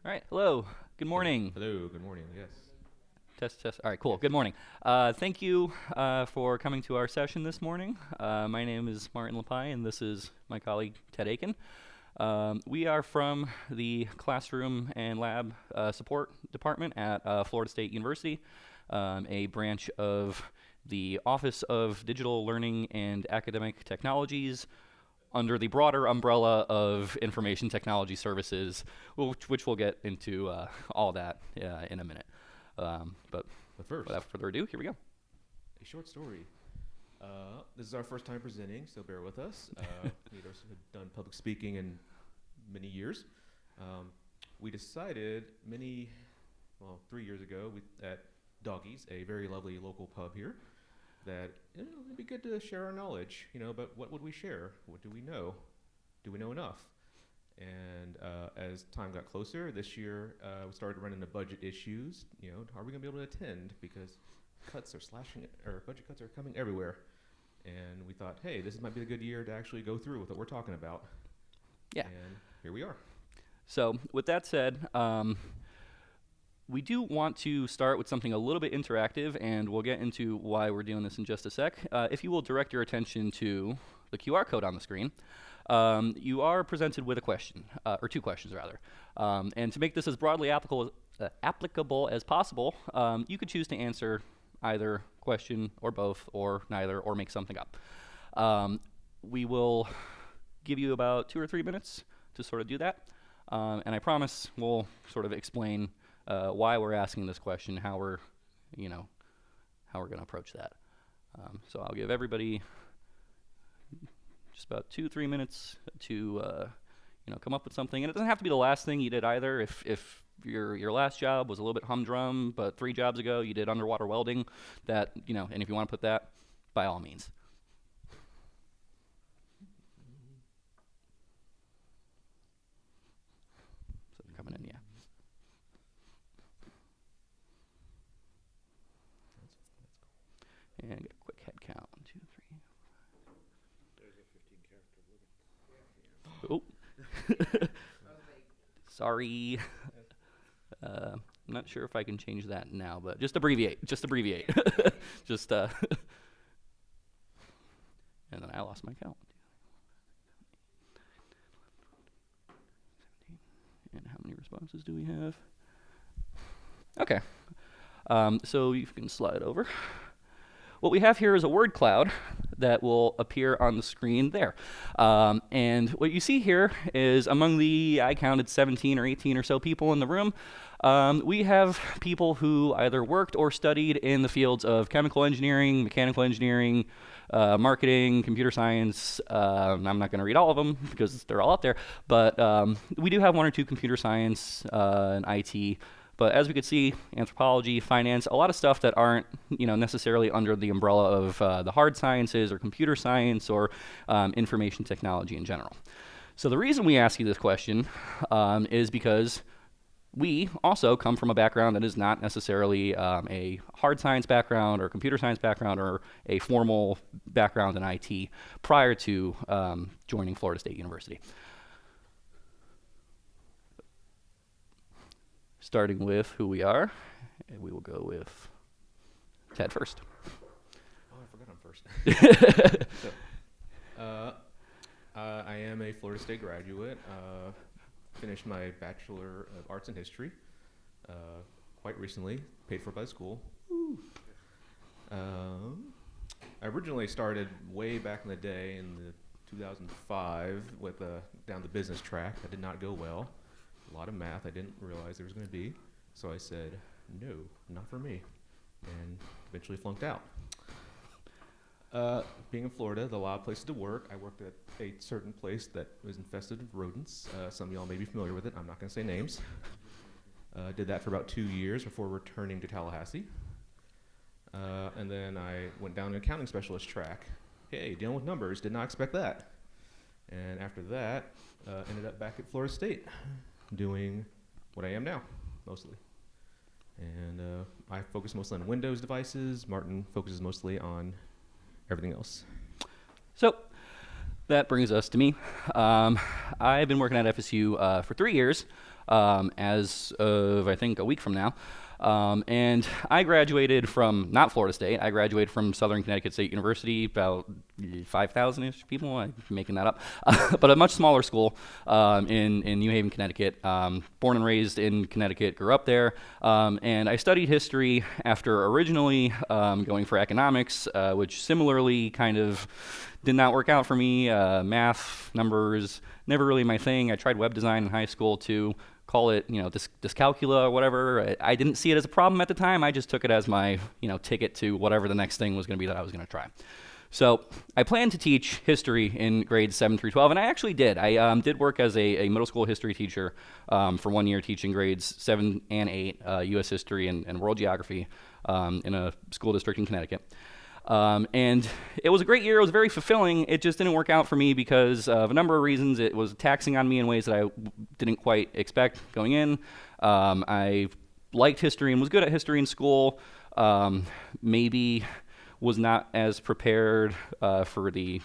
All right. Hello. Good morning. Hello, good morning, yes. Test, test. All right, cool. Good morning. Thank you for coming to our session this morning. My name is Martin Lippai, and this is my colleague, Ted Akin. We are from the Classroom and Lab Support Department at Florida State University, a branch of the Office of Digital Learning and Academic Technologies, under the broader umbrella of Information Technology Services, which we'll get into all that in a minute. But But first, without further ado, here we go. a short story. This is our first time presenting, so bear with us. Neither of us have done public speaking in many years. We decided 3 years ago at Doggies, a very lovely local pub here, that it'd be good to share our knowledge, but what would we share? What do we know? Do we know enough? And as time got closer, this year we started running into budget issues. Are we going to be able to attend? Because budget cuts are coming everywhere. And we thought, hey, this might be a good year to actually go through with what we're talking about. Yeah. And here we are. So with that said, we do want to start with something a little bit interactive, and we'll get into why we're doing this in just a sec. If you will direct your attention to the QR code on the screen, you are presented with a question, or two questions rather. And to make this as broadly applicable as possible, you could choose to answer either question or both or neither or make something up. We will give you about 2 or 3 minutes to sort of do that. And I promise we'll sort of explain why we're asking this question, how we're going to approach that. So I'll give everybody just about 2-3 minutes to come up with something, and it doesn't have to be the last thing you did either. If your last job was a little bit humdrum, but 3 jobs ago you did underwater welding, and if you want to put that, by all means. So they're coming in, yeah. And get a quick head count. 1, 2, 3. There's a 15 character limit. Oh. Sorry. I'm not sure if I can change that now, but just abbreviate. Just, and then I lost my count. 17. And how many responses do we have? Okay. So you can slide over. What we have here is a word cloud that will appear on the screen there. And what you see here is among I counted 17 or 18 or so people in the room, we have people who either worked or studied in the fields of chemical engineering, mechanical engineering, marketing, computer science. I'm not going to read all of them because they're all out there, but we do have 1 or 2 computer science and IT. But as we could see, anthropology, finance, a lot of stuff that aren't, necessarily under the umbrella of the hard sciences or computer science or information technology in general. So the reason we ask you this question is because we also come from a background that is not necessarily a hard science background or computer science background or a formal background in IT prior to joining Florida State University. Starting with who we are, and we will go with Ted first. Oh, I forgot I'm first. I am a Florida State graduate. Finished my Bachelor of Arts in History quite recently, paid for by school. I originally started way back in the day in 2005 with down the business track. That did not go well. A lot of math I didn't realize there was going to be. So I said, no, not for me, and eventually flunked out. Being in Florida, the lot of places to work. I worked at a certain place that was infested with rodents. Some of y'all may be familiar with it. I'm not going to say names. Did that for about 2 years before returning to Tallahassee. And then I went down an accounting specialist track. Hey, dealing with numbers, did not expect that. And after that, ended up back at Florida State doing what I am now, mostly. And I focus mostly on Windows devices. Martin focuses mostly on everything else. So that brings us to me. I've been working at FSU for 3 years. as of, I think, a week from now. And I graduated from not Florida State. I graduated from Southern Connecticut State University, about 5,000-ish people. I'm making that up, but a much smaller school in New Haven, Connecticut. Born and raised in Connecticut, grew up there, and I studied history after originally going for economics, which similarly kind of did not work out for me. Math, numbers, never really my thing. I tried web design in high school too. Call it, dyscalculia or whatever. I didn't see it as a problem at the time. I just took it as my, ticket to whatever the next thing was going to be that I was going to try. So I planned to teach history in grades 7 through 12, and I actually did. I did work as a middle school history teacher for 1 year, teaching grades 7 and 8, U.S. history and world geography in a school district in Connecticut. And it was a great year. It was very fulfilling. It just didn't work out for me because of a number of reasons. It was taxing on me in ways that I didn't quite expect going in. I liked history and was good at history in school. Maybe was not as prepared for the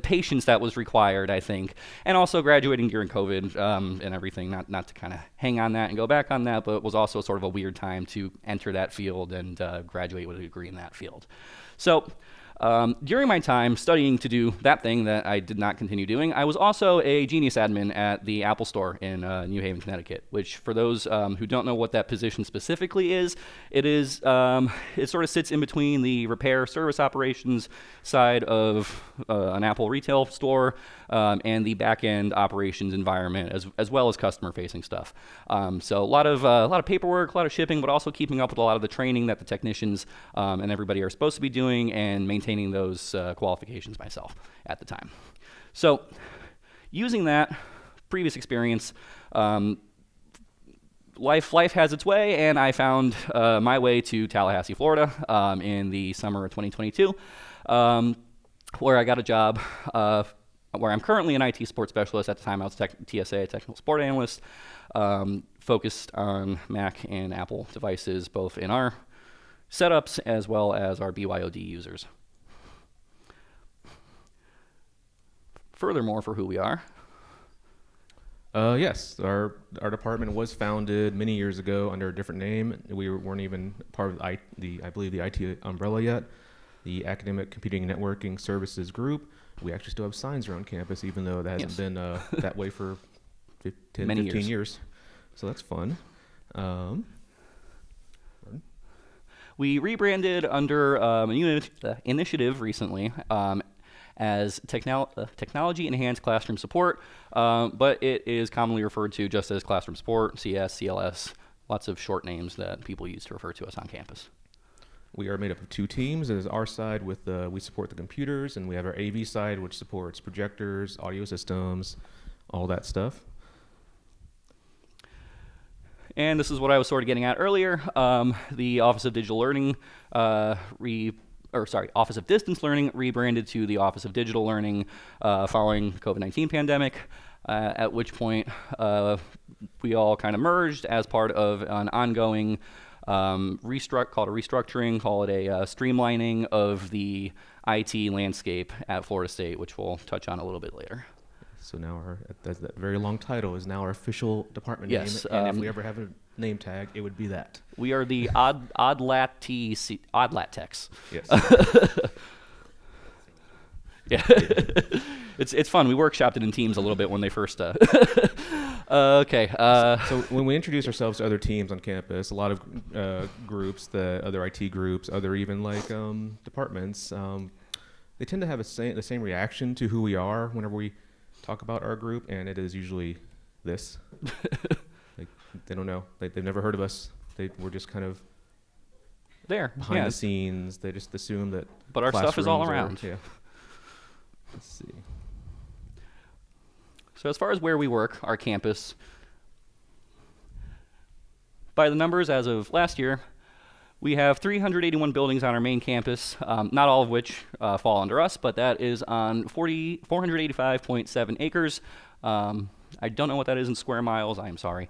patience that was required, I think. And also graduating during COVID and everything, not to kind of hang on that and go back on that, but it was also sort of a weird time to enter that field and graduate with a degree in that field. So during my time studying to do that thing that I did not continue doing, I was also a Genius admin at the Apple Store in New Haven, Connecticut, which for those who don't know what that position specifically is, it sort of sits in between the repair service operations side of an Apple retail store and the back-end operations environment, as well as customer-facing stuff. So a lot of paperwork, a lot of shipping, but also keeping up with a lot of the training that the technicians and everybody are supposed to be doing, and maintaining those qualifications myself at the time. So using that previous experience, life has its way, and I found my way to Tallahassee, Florida in the summer of 2022, where I got a job where I'm currently an IT support specialist. At the time, I was TSA, technical support analyst, focused on Mac and Apple devices, both in our setups as well as our BYOD users. Furthermore, for who we are. Yes, our department was founded many years ago under a different name. We weren't even part of the IT umbrella yet, the Academic Computing and Networking Services Group. We actually still have signs around campus, even though that hasn't been that way for 15 years. So that's fun. We rebranded under a new initiative recently as Technology Enhanced Classroom Support, but it is commonly referred to just as Classroom Support, CS, CLS, lots of short names that people use to refer to us on campus. We are made up of two teams. There's our side with we support the computers, and we have our AV side, which supports projectors, audio systems, all that stuff. And this is what I was sort of getting at earlier. The Office of Digital Learning, Office of Distance Learning rebranded to the Office of Digital Learning following the COVID-19 pandemic, at which point we all kind of merged as part of an ongoing called a restructuring, call it a streamlining of the IT landscape at Florida State, which we'll touch on a little bit later. So now that very long title is now our official department name, and if we ever have a name tag, it would be that. We are the Oddlat Techs. Yes. Yeah. It's fun. We workshopped it in teams a little bit when they first. Okay. So when we introduce ourselves to other teams on campus, a lot of groups, the other IT groups, other even like departments, they tend to have the same reaction to who we are whenever we talk about our group, and it is usually this. Like, they don't know. They've never heard of us. We're just kind of there behind the scenes. They just assume that. But our stuff is all around. Yeah. Let's see. So as far as where we work, our campus, by the numbers as of last year, we have 381 buildings on our main campus, not all of which fall under us, but that is on 485.7 acres. I don't know what that is in square miles, I am sorry,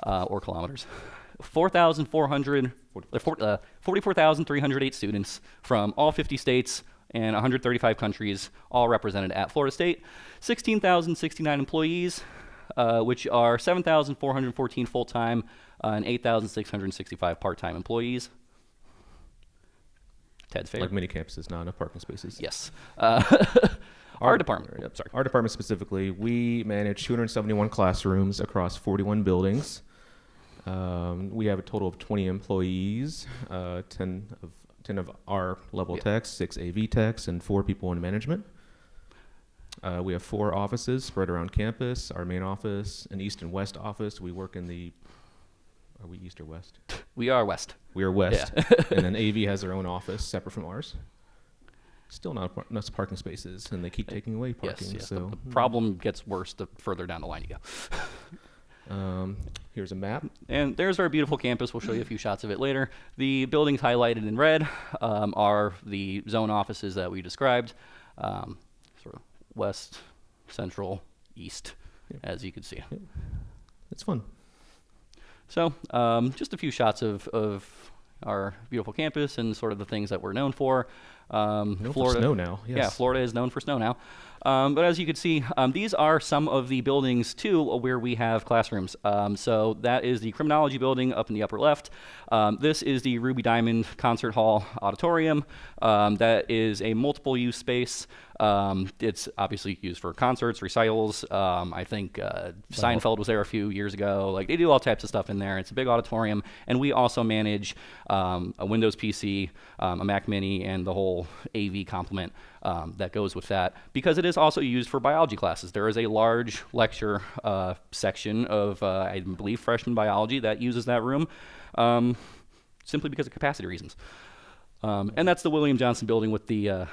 or kilometers. 44,308 students from all 50 states and 135 countries, all represented at Florida State. 16,069 employees, which are 7,414 full-time and 8,665 part-time employees. Ted's favorite. Like many campuses, not enough parking spaces. Yes. Our department. Yep, sorry. Our department specifically, we manage 271 classrooms across 41 buildings. We have a total of 20 employees, 10 of our level techs, 6 AV techs, and 4 people in management. We have 4 offices spread around campus. Our main office, an east and west office. We work in the... Are we east or west? We are west. We are west. Yeah. And then AV has their own office separate from ours. Still not enough parking spaces, and they keep taking away parking. Yes. So The problem gets worse the further down the line you go. Here's a map. And there's our beautiful campus. We'll show you a few shots of it later. The buildings highlighted in red are the zone offices that we described. Sort of west, central, east, as you can see. Yep. It's fun. So just a few shots of our beautiful campus and sort of the things that we're known for. Known for Florida, snow now. Yes. Yeah, Florida is known for snow now. But as you can see, these are some of the buildings, too, where we have classrooms. So that is the criminology building up in the upper left. This is the Ruby Diamond Concert Hall Auditorium. That is a multiple-use space. It's obviously used for concerts, recitals. I think Seinfeld was there a few years ago. Like, they do all types of stuff in there. It's a big auditorium. And we also manage a Windows PC, a Mac Mini, and the whole AV complement that goes with that, because it is also used for biology classes. There is a large lecture section of, I believe, freshman biology that uses that room simply because of capacity reasons. And that's the William Johnson building with the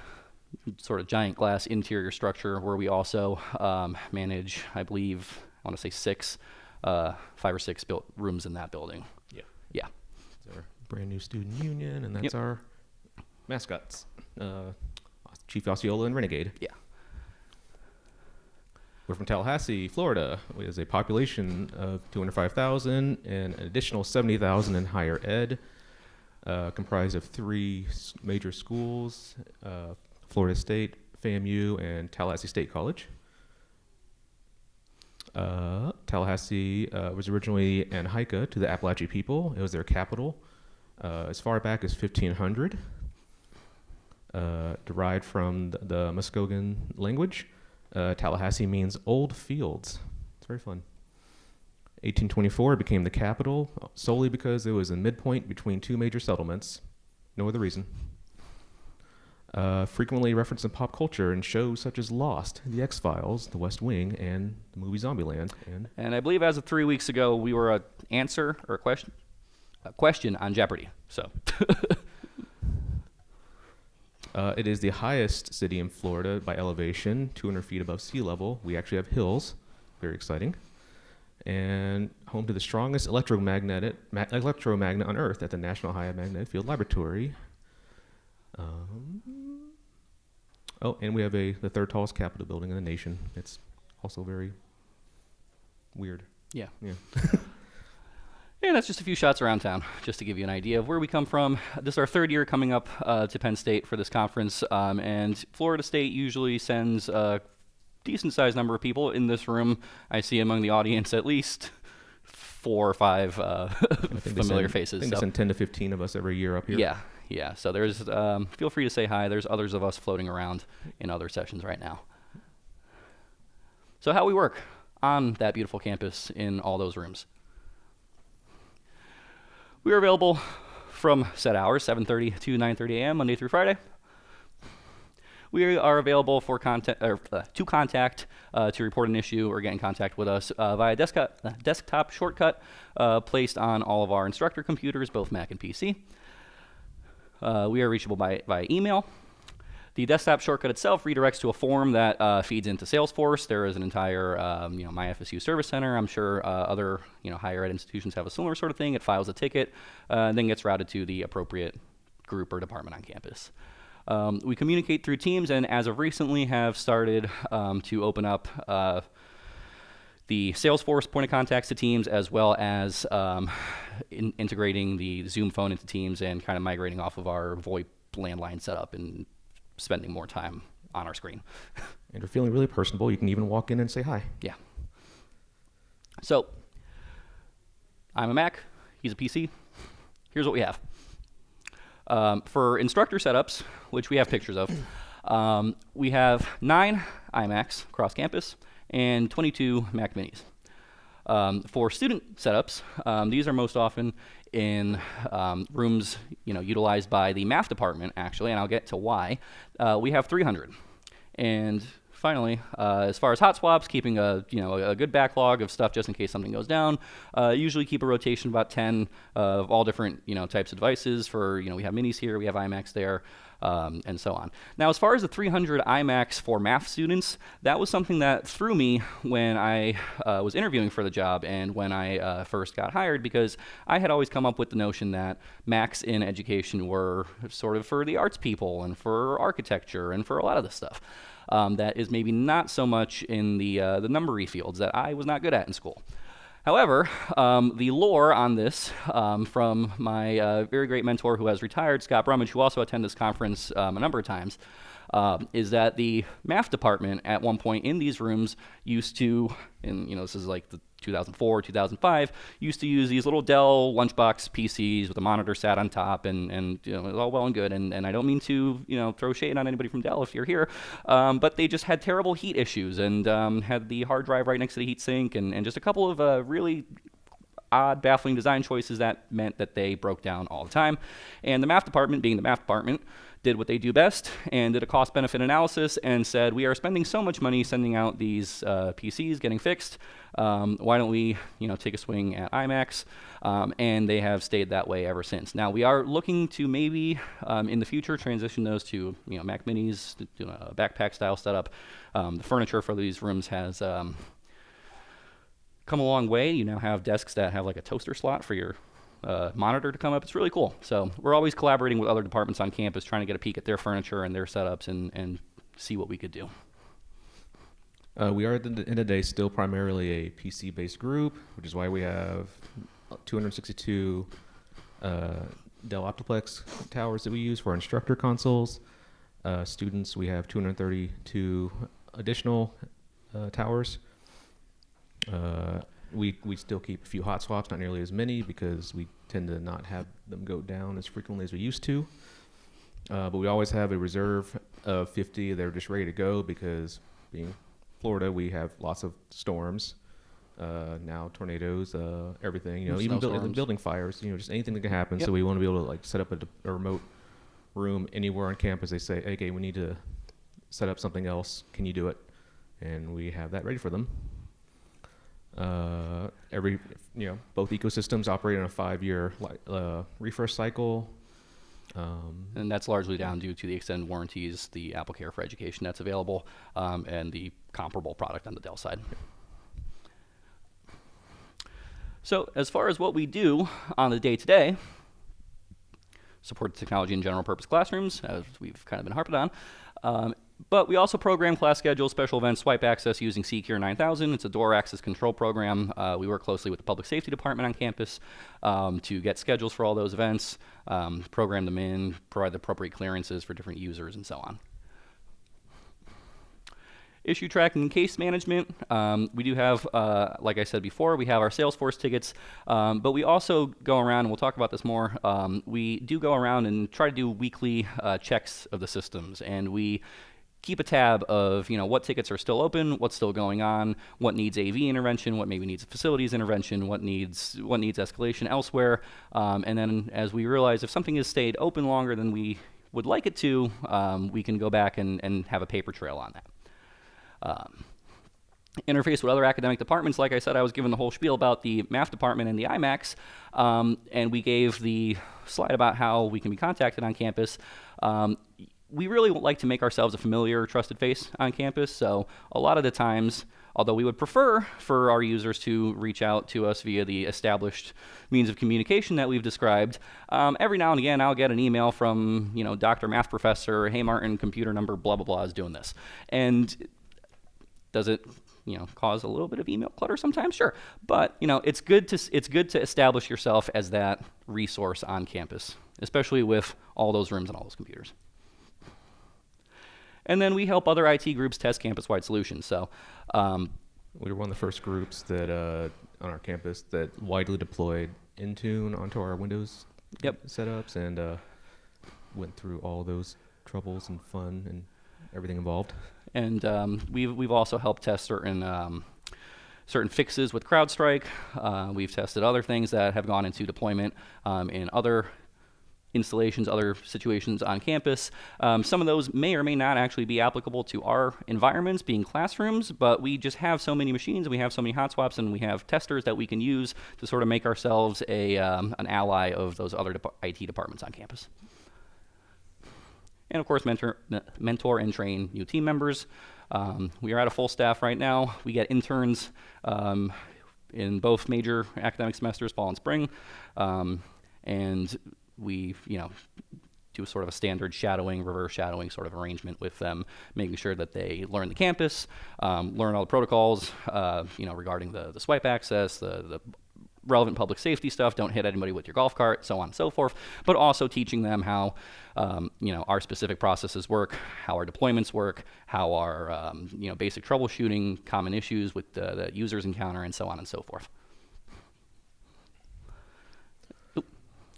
sort of giant glass interior structure, where we also manage, I believe, I want to say 5 or 6 rooms in that building. Yeah. It's our brand new student union, and that's our mascots. Chief Osceola and Renegade. Yeah. We're from Tallahassee, Florida. We have a population of 205,000 and an additional 70,000 in higher ed, comprised of 3 major schools, Florida State, FAMU, and Tallahassee State College. Tallahassee was originally Anhika to the Appalachian people. It was their capital as far back as 1500. Derived from the Muskogean language. Tallahassee means old fields. It's very fun. 1824 became the capital solely because it was a midpoint between 2 major settlements. No other reason. Frequently referenced in pop culture in shows such as Lost, The X-Files, The West Wing, and the movie Zombieland. And I believe as of 3 weeks ago, we were a question on Jeopardy. So. It is the highest city in Florida by elevation, 200 feet above sea level. We actually have hills, very exciting, and home to the strongest electromagnet on Earth at the National High Magnetic Field Laboratory. And we have the 3rd tallest Capitol building in the nation. It's also very weird. Yeah. Yeah. Yeah, that's just a few shots around town, just to give you an idea of where we come from. This is our 3rd year coming up to Penn State for this conference, and Florida State usually sends a decent-sized number of people in this room. I see among the audience at least 4 or 5 familiar faces. I think they send 10 to 15 of us every year up here. Yeah. So there's, feel free to say hi. There's others of us floating around in other sessions right now. So how we work on that beautiful campus in all those rooms. We are available from set hours, 7:30 to 9:30 a.m. Monday through Friday. We are available for to contact to report an issue or get in contact with us via desktop shortcut placed on all of our instructor computers, both Mac and PC. We are reachable by email. The desktop shortcut itself redirects to a form that feeds into Salesforce. There is an entire, My FSU Service Center. I'm sure other, higher ed institutions have a similar sort of thing. It files a ticket, and then gets routed to the appropriate group or department on campus. We communicate through Teams, and as of recently have started to open up the Salesforce point of contacts to Teams, as well as integrating the Zoom phone into Teams and kind of migrating off of our VoIP landline setup and spending more time on our screen. And we're feeling really personable. You can even walk in and say hi. Yeah. So I'm a Mac, he's a PC. Here's what we have. For instructor setups, which we have pictures of, we have 9 iMacs across campus and 22 Mac Minis. For student setups, these are most often in rooms utilized by the math department, actually, and I'll get to why. We have 300. And finally, as far as hot swaps, keeping a good backlog of stuff just in case something goes down. Usually keep a rotation of about 10 of all different types of devices. For we have minis here, we have iMacs there, and so on. Now, as far as the 300 iMacs for math students, that was something that threw me when I was interviewing for the job and when I first got hired, because I had always come up with the notion that Macs in education were sort of for the arts people and for architecture and for a lot of this stuff. That is maybe not so much in the numbery fields that I was not good at in school. However, the lore on this from my very great mentor who has retired, Scott Brummage, who also attended this conference a number of times, is that the math department at one point in these rooms used to, and this is like the 2004, 2005, used to use these little Dell lunchbox PCs with a monitor sat on top, and it was all well and good. And I don't mean to throw shade on anybody from Dell if you're here, but they just had terrible heat issues and had the hard drive right next to the heat sink, and just a couple of really odd, baffling design choices that meant that they broke down all the time. And the math department, being the math department, did what they do best and did a cost-benefit analysis and said, we are spending so much money sending out these PCs getting fixed. Why don't we take a swing at iMacs? And they have stayed that way ever since. Now, we are looking to maybe in the future transition those to Mac Minis, do a backpack-style setup. The furniture for these rooms has come a long way. You now have desks that have like a toaster slot for your monitor to come up. It's really cool. So we're always collaborating with other departments on campus, trying to get a peek at their furniture and their setups and see what we could do. We are at the end of the day still primarily a PC-based group, which is why we have 262 Dell Optiplex towers that we use for instructor consoles. Students, we have 232 additional towers. We still keep a few hot swaps, not nearly as many, because we tend to not have them go down as frequently as we used to. But we always have a reserve of 50 that are just ready to go, because being Florida, we have lots of storms, now tornadoes, everything. Even building fires. Just anything that can happen. Yep. So we want to be able to set up a remote room anywhere on campus. They say, hey, okay, we need to set up something else. Can you do it? And we have that ready for them. Both ecosystems operate on a 5-year refresh cycle. And that's largely down due to the extended warranties, the AppleCare for Education that's available, and the comparable product on the Dell side. So as far as what we do on the day-to-day, support technology in general purpose classrooms, as we've kind of been harping on. But we also program class schedules, special events, swipe access using Secure 9000. It's a door access control program. We work closely with the public safety department on campus to get schedules for all those events, program them in, provide the appropriate clearances for different users, and so on. Issue tracking and case management. We do have, like I said before, we have our Salesforce tickets, but we also go around, and we'll talk about this more, we do go around and try to do weekly checks of the systems, and we keep a tab of what tickets are still open, what's still going on, what needs AV intervention, what maybe needs facilities intervention, what needs escalation elsewhere, and then as we realize if something has stayed open longer than we would like it to, we can go back and have a paper trail on that. Interface with other academic departments. Like I said, I was given the whole spiel about the math department and the iMacs, and we gave the slide about how we can be contacted on campus. We really like to make ourselves a familiar, trusted face on campus, so a lot of the times, although we would prefer for our users to reach out to us via the established means of communication that we've described, every now and again I'll get an email from, Dr. Math Professor, hey Martin, computer number blah blah blah is doing this. And does it cause a little bit of email clutter sometimes? Sure. But it's good to establish yourself as that resource on campus, especially with all those rooms and all those computers. And then we help other IT groups test campus-wide solutions. So we were one of the first groups that on our campus that widely deployed Intune onto our Windows setups, and went through all those troubles and fun and everything involved. And we've also helped test certain fixes with CrowdStrike. We've tested other things that have gone into deployment in other installations, other situations on campus. Some of those may or may not actually be applicable to our environments, being classrooms, but we just have so many machines, and we have so many hot swaps, and we have testers that we can use to sort of make ourselves an ally of those other IT departments on campus. And of course, mentor and train new team members. We are at a full staff right now. We get interns in both major academic semesters, fall and spring, and we, do sort of a standard shadowing, reverse shadowing sort of arrangement with them, making sure that they learn the campus, learn all the protocols, regarding the swipe access, the relevant public safety stuff, don't hit anybody with your golf cart, so on and so forth, but also teaching them how, our specific processes work, how our deployments work, how our, basic troubleshooting, common issues with the users encounter, and so on and so forth.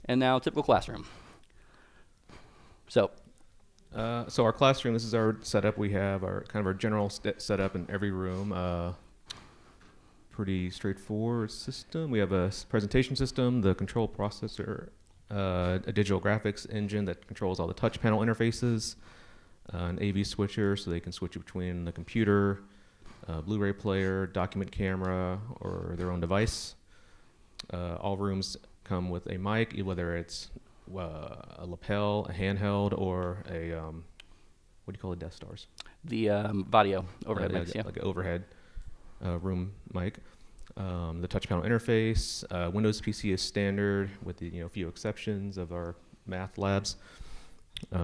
And now, typical classroom. So our classroom, this is our setup. We have our general setup in every room. Pretty straightforward system. We have a presentation system, the control processor, a digital graphics engine that controls all the touch panel interfaces, an AV switcher so they can switch between the computer, Blu-ray player, document camera, or their own device. All rooms come with a mic, whether it's a lapel, a handheld, or a what do you call it, Death Stars? The Vadio overhead mics, like an overhead room mic. The touch panel interface, Windows PC is standard with the few exceptions of our math labs. We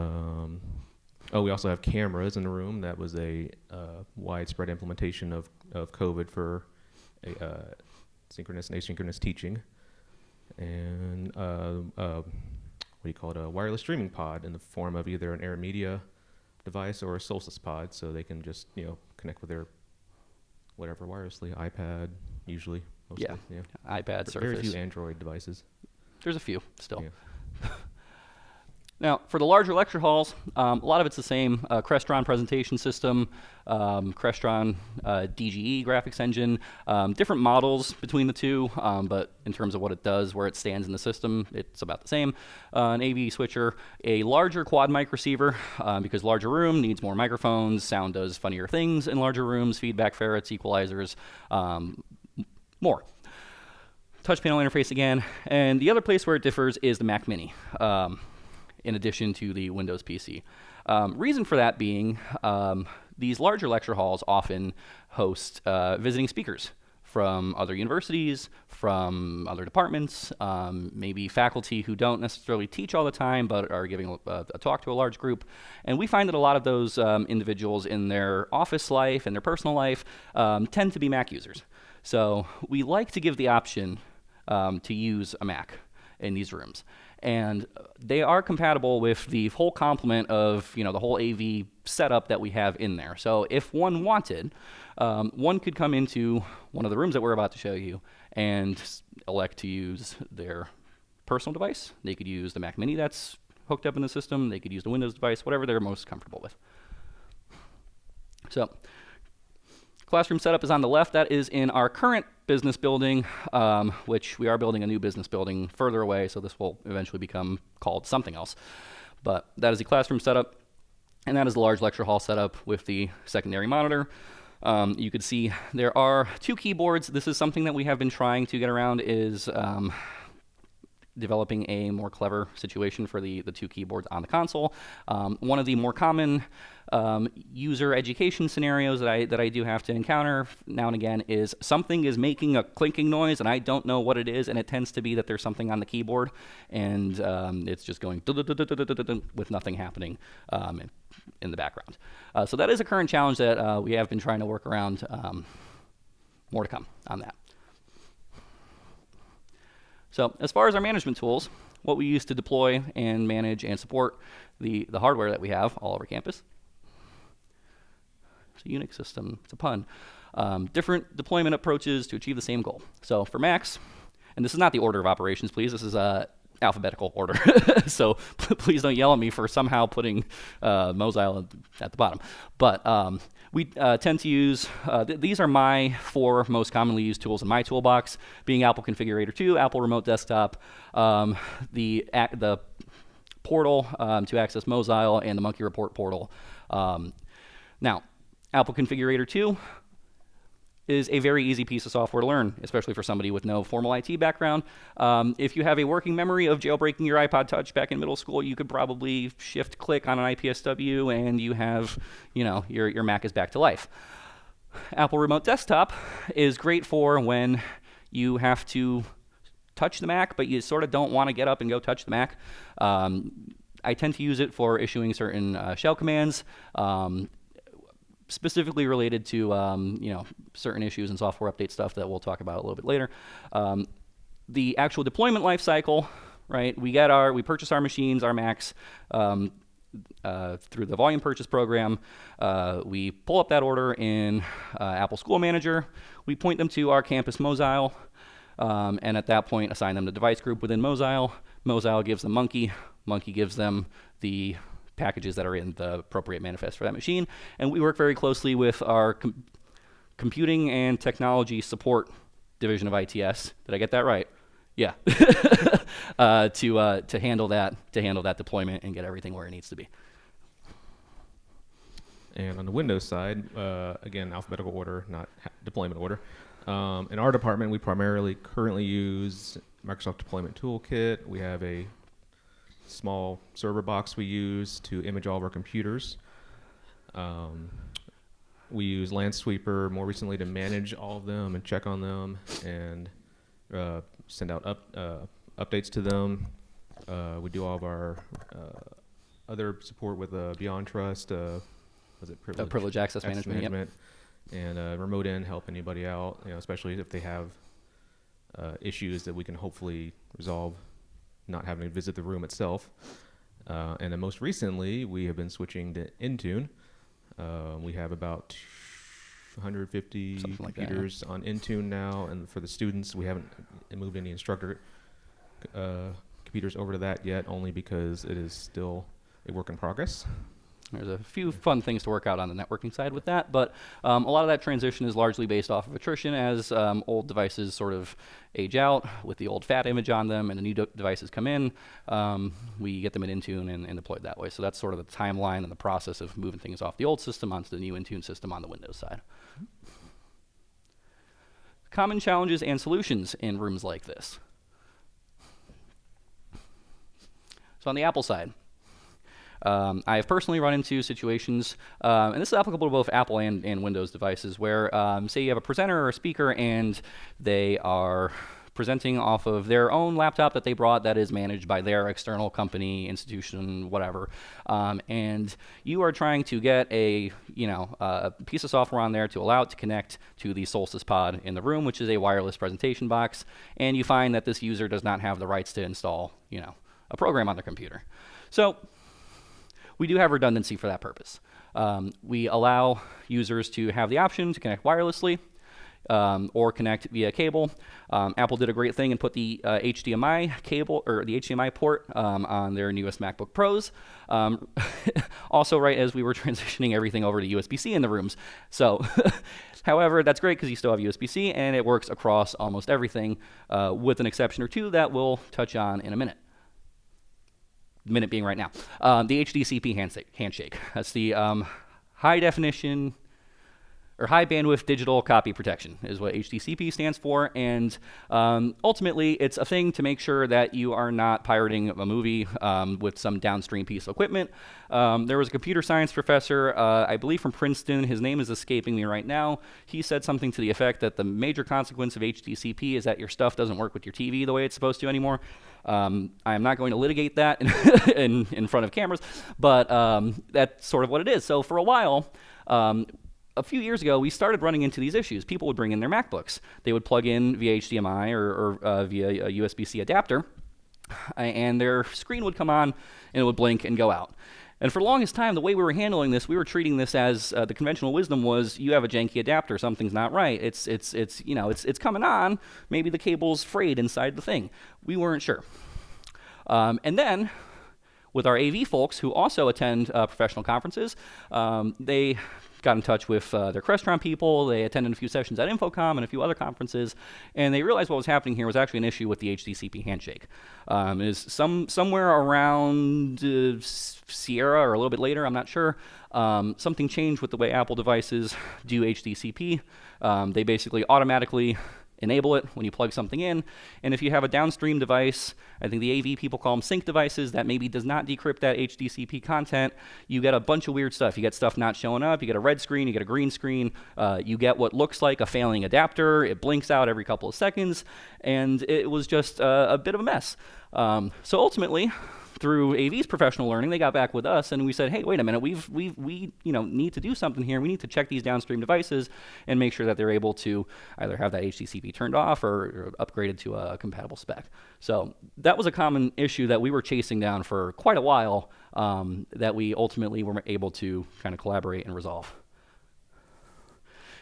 also have cameras in the room. That was a widespread implementation of COVID for synchronous and asynchronous teaching. And a wireless streaming pod in the form of either an AirMedia device or a Solstice pod, so they can just connect with their whatever wirelessly, iPad usually. Mostly, yeah. iPad, Surface. Very few Android devices. There's a few still. Yeah. Now, for the larger lecture halls, a lot of it's the same. Crestron presentation system, Crestron DGE graphics engine, different models between the two, but in terms of what it does, where it stands in the system, it's about the same. An AV switcher, a larger quad mic receiver, because larger room needs more microphones, sound does funnier things in larger rooms, feedback ferrets, equalizers, more. Touch panel interface again, and the other place where it differs is the Mac Mini. In addition to the Windows PC. Reason for that being, these larger lecture halls often host visiting speakers from other universities, from other departments, maybe faculty who don't necessarily teach all the time but are giving a talk to a large group. And we find that a lot of those individuals in their office life and their personal life tend to be Mac users. So we like to give the option to use a Mac in these rooms. And they are compatible with the whole complement of, the whole AV setup that we have in there. So if one wanted, one could come into one of the rooms that we're about to show you and elect to use their personal device. They could use the Mac Mini that's hooked up in the system. They could use the Windows device, whatever they're most comfortable with. So classroom setup is on the left. That is in our current business building, which we are building a new business building further away, so this will eventually become called something else. But that is the classroom setup, and that is the large lecture hall setup with the secondary monitor. You could see there are 2 keyboards. This is something that we have been trying to get around, is developing a more clever situation for the 2 keyboards on the console. One of the more common user education scenarios that I do have to encounter now and again is something is making a clinking noise and I don't know what it is, and it tends to be that there's something on the keyboard and it's just going with nothing happening in the background. So that is a current challenge that we have been trying to work around. More to come on that. So as far as our management tools, what we use to deploy and manage and support the hardware that we have all over campus. It's a Unix system. It's a pun. different deployment approaches to achieve the same goal. So for Macs, and this is not the order of operations, please. This is alphabetical order. So please don't yell at me for somehow putting Mozile at the bottom. But we tend to use, these are my 4 most commonly used tools in my toolbox, being Apple Configurator 2, Apple Remote Desktop, the portal to access Mozile, and the Monkey Report portal. Now, Apple Configurator 2 is a very easy piece of software to learn, especially for somebody with no formal IT background. If you have a working memory of jailbreaking your iPod Touch back in middle school, you could probably shift-click on an IPSW, and you have, your Mac is back to life. Apple Remote Desktop is great for when you have to touch the Mac, but you sort of don't want to get up and go touch the Mac. I tend to use it for issuing certain shell commands, specifically related to certain issues and software update stuff that we'll talk about a little bit later. The actual deployment lifecycle, right? We purchase our machines, our Macs, through the volume purchase program. We pull up that order in Apple School Manager. We point them to our campus Mozile, and at that point assign them the device group within Mozile. Mozile gives them Monkey. Monkey gives them the packages that are in the appropriate manifest for that machine. And we work very closely with our computing and technology support division of ITS. Did I get that right? Yeah. To handle that deployment and get everything where it needs to be. And on the Windows side, again, alphabetical order, not deployment order. In our department, we primarily currently use Microsoft Deployment Toolkit. We have a small server box we use to image all of our computers. We use Landsweeper more recently to manage all of them and check on them and send out updates to them. We do all of our other support with Beyond Trust. Was it privilege access management? Yep. And remote in, help anybody out, especially if they have issues that we can hopefully resolve, not having to visit the room itself. And then most recently, we have been switching to Intune. We have about 150 computers on Intune now, and for the students, we haven't moved any instructor computers over to that yet, only because it is still a work in progress. There's a few fun things to work out on the networking side with that, but a lot of that transition is largely based off of attrition as old devices sort of age out with the old fat image on them, and the new devices come in. We get them in Intune and deployed that way. So that's sort of the timeline and the process of moving things off the old system onto the new Intune system on the Windows side. Common challenges and solutions in rooms like this. So on the Apple side, I have personally run into situations, and this is applicable to both Apple and Windows devices, where say you have a presenter or a speaker and they are presenting off of their own laptop that they brought that is managed by their external company, institution, whatever, and you are trying to get a piece of software on there to allow it to connect to the Solstice pod in the room, which is a wireless presentation box, and you find that this user does not have the rights to install a program on their computer. So we do have redundancy for that purpose. We allow users to have the option to connect wirelessly or connect via cable. Apple did a great thing and put the HDMI cable or the HDMI port on their newest MacBook Pros. Also, right as we were transitioning everything over to USB-C in the rooms. So, however, that's great because you still have USB-C and it works across almost everything, with an exception or two that we'll touch on in a minute. Minute being right now. The HDCP handshake. That's the high definition or high bandwidth digital copy protection is what HDCP stands for, and ultimately it's a thing to make sure that you are not pirating a movie with some downstream piece of equipment. There was a computer science professor, I believe from Princeton, his name is escaping me right now. He said something to the effect that the major consequence of HDCP is that your stuff doesn't work with your TV the way it's supposed to anymore. I am not going to litigate that in front of cameras, but that's sort of what it is. So for a while, a few years ago, we started running into these issues. People would bring in their MacBooks. They would plug in via HDMI or via a USB-C adapter, and their screen would come on, and it would blink and go out. And for the longest time, the way we were handling this, we were treating this as the conventional wisdom was: you have a janky adapter, something's not right. It's coming on. Maybe the cable's frayed inside the thing. We weren't sure. And then, with our AV folks who also attend professional conferences, they got in touch with their Crestron people. They attended a few sessions at Infocom and a few other conferences, and they realized what was happening here was actually an issue with the HDCP handshake. Somewhere around Sierra or a little bit later, I'm not sure, something changed with the way Apple devices do HDCP. They basically automatically enable it when you plug something in, and if you have a downstream device, I think the AV people call them sync devices, that maybe does not decrypt that HDCP content, you get a bunch of weird stuff. You get stuff not showing up, you get a red screen, you get a green screen, you get what looks like a failing adapter, it blinks out every couple of seconds, and it was just a bit of a mess. So ultimately, through AV's professional learning, they got back with us and we said, hey, wait a minute, we need to do something here. We need to check these downstream devices and make sure that they're able to either have that HDCP turned off or upgraded to a compatible spec. So that was a common issue that we were chasing down for quite a while, that we ultimately were able to kind of collaborate and resolve.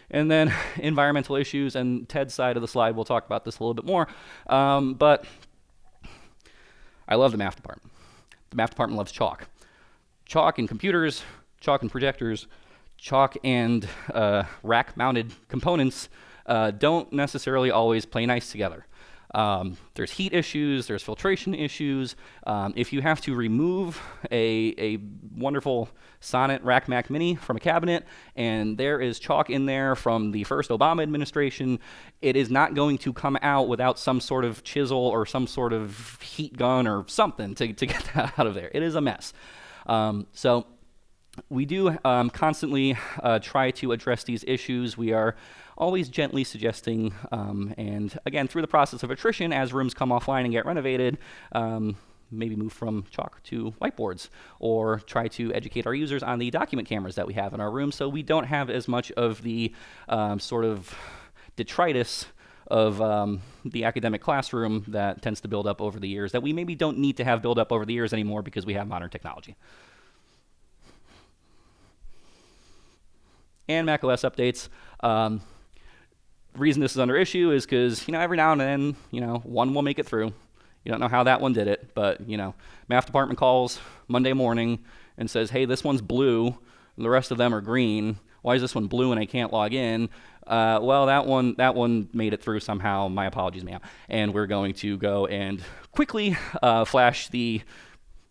And then environmental issues, and Ted's side of the slide, we'll talk about this a little bit more, but I love the math department. The math department loves chalk. Chalk and computers, chalk and projectors, chalk and rack-mounted components don't necessarily always play nice together. There's heat issues, there's filtration issues. If you have to remove a wonderful Sonnet Rack Mac Mini from a cabinet, and there is chalk in there from the first Obama administration, it is not going to come out without some sort of chisel or some sort of heat gun or something to get that out of there. It is a mess. So we do constantly try to address these issues. We are always gently suggesting, and again, through the process of attrition, as rooms come offline and get renovated, maybe move from chalk to whiteboards, or try to educate our users on the document cameras that we have in our room so we don't have as much of the sort of detritus of the academic classroom that tends to build up over the years that we maybe don't need to have build up over the years anymore because we have modern technology. And macOS updates. The reason this is under issue is because, every now and then, one will make it through. You don't know how that one did it, but, math department calls Monday morning and says, hey, this one's blue, and the rest of them are green. Why is this one blue and I can't log in? Well, that one made it through somehow. My apologies, ma'am. And we're going to go and quickly flash the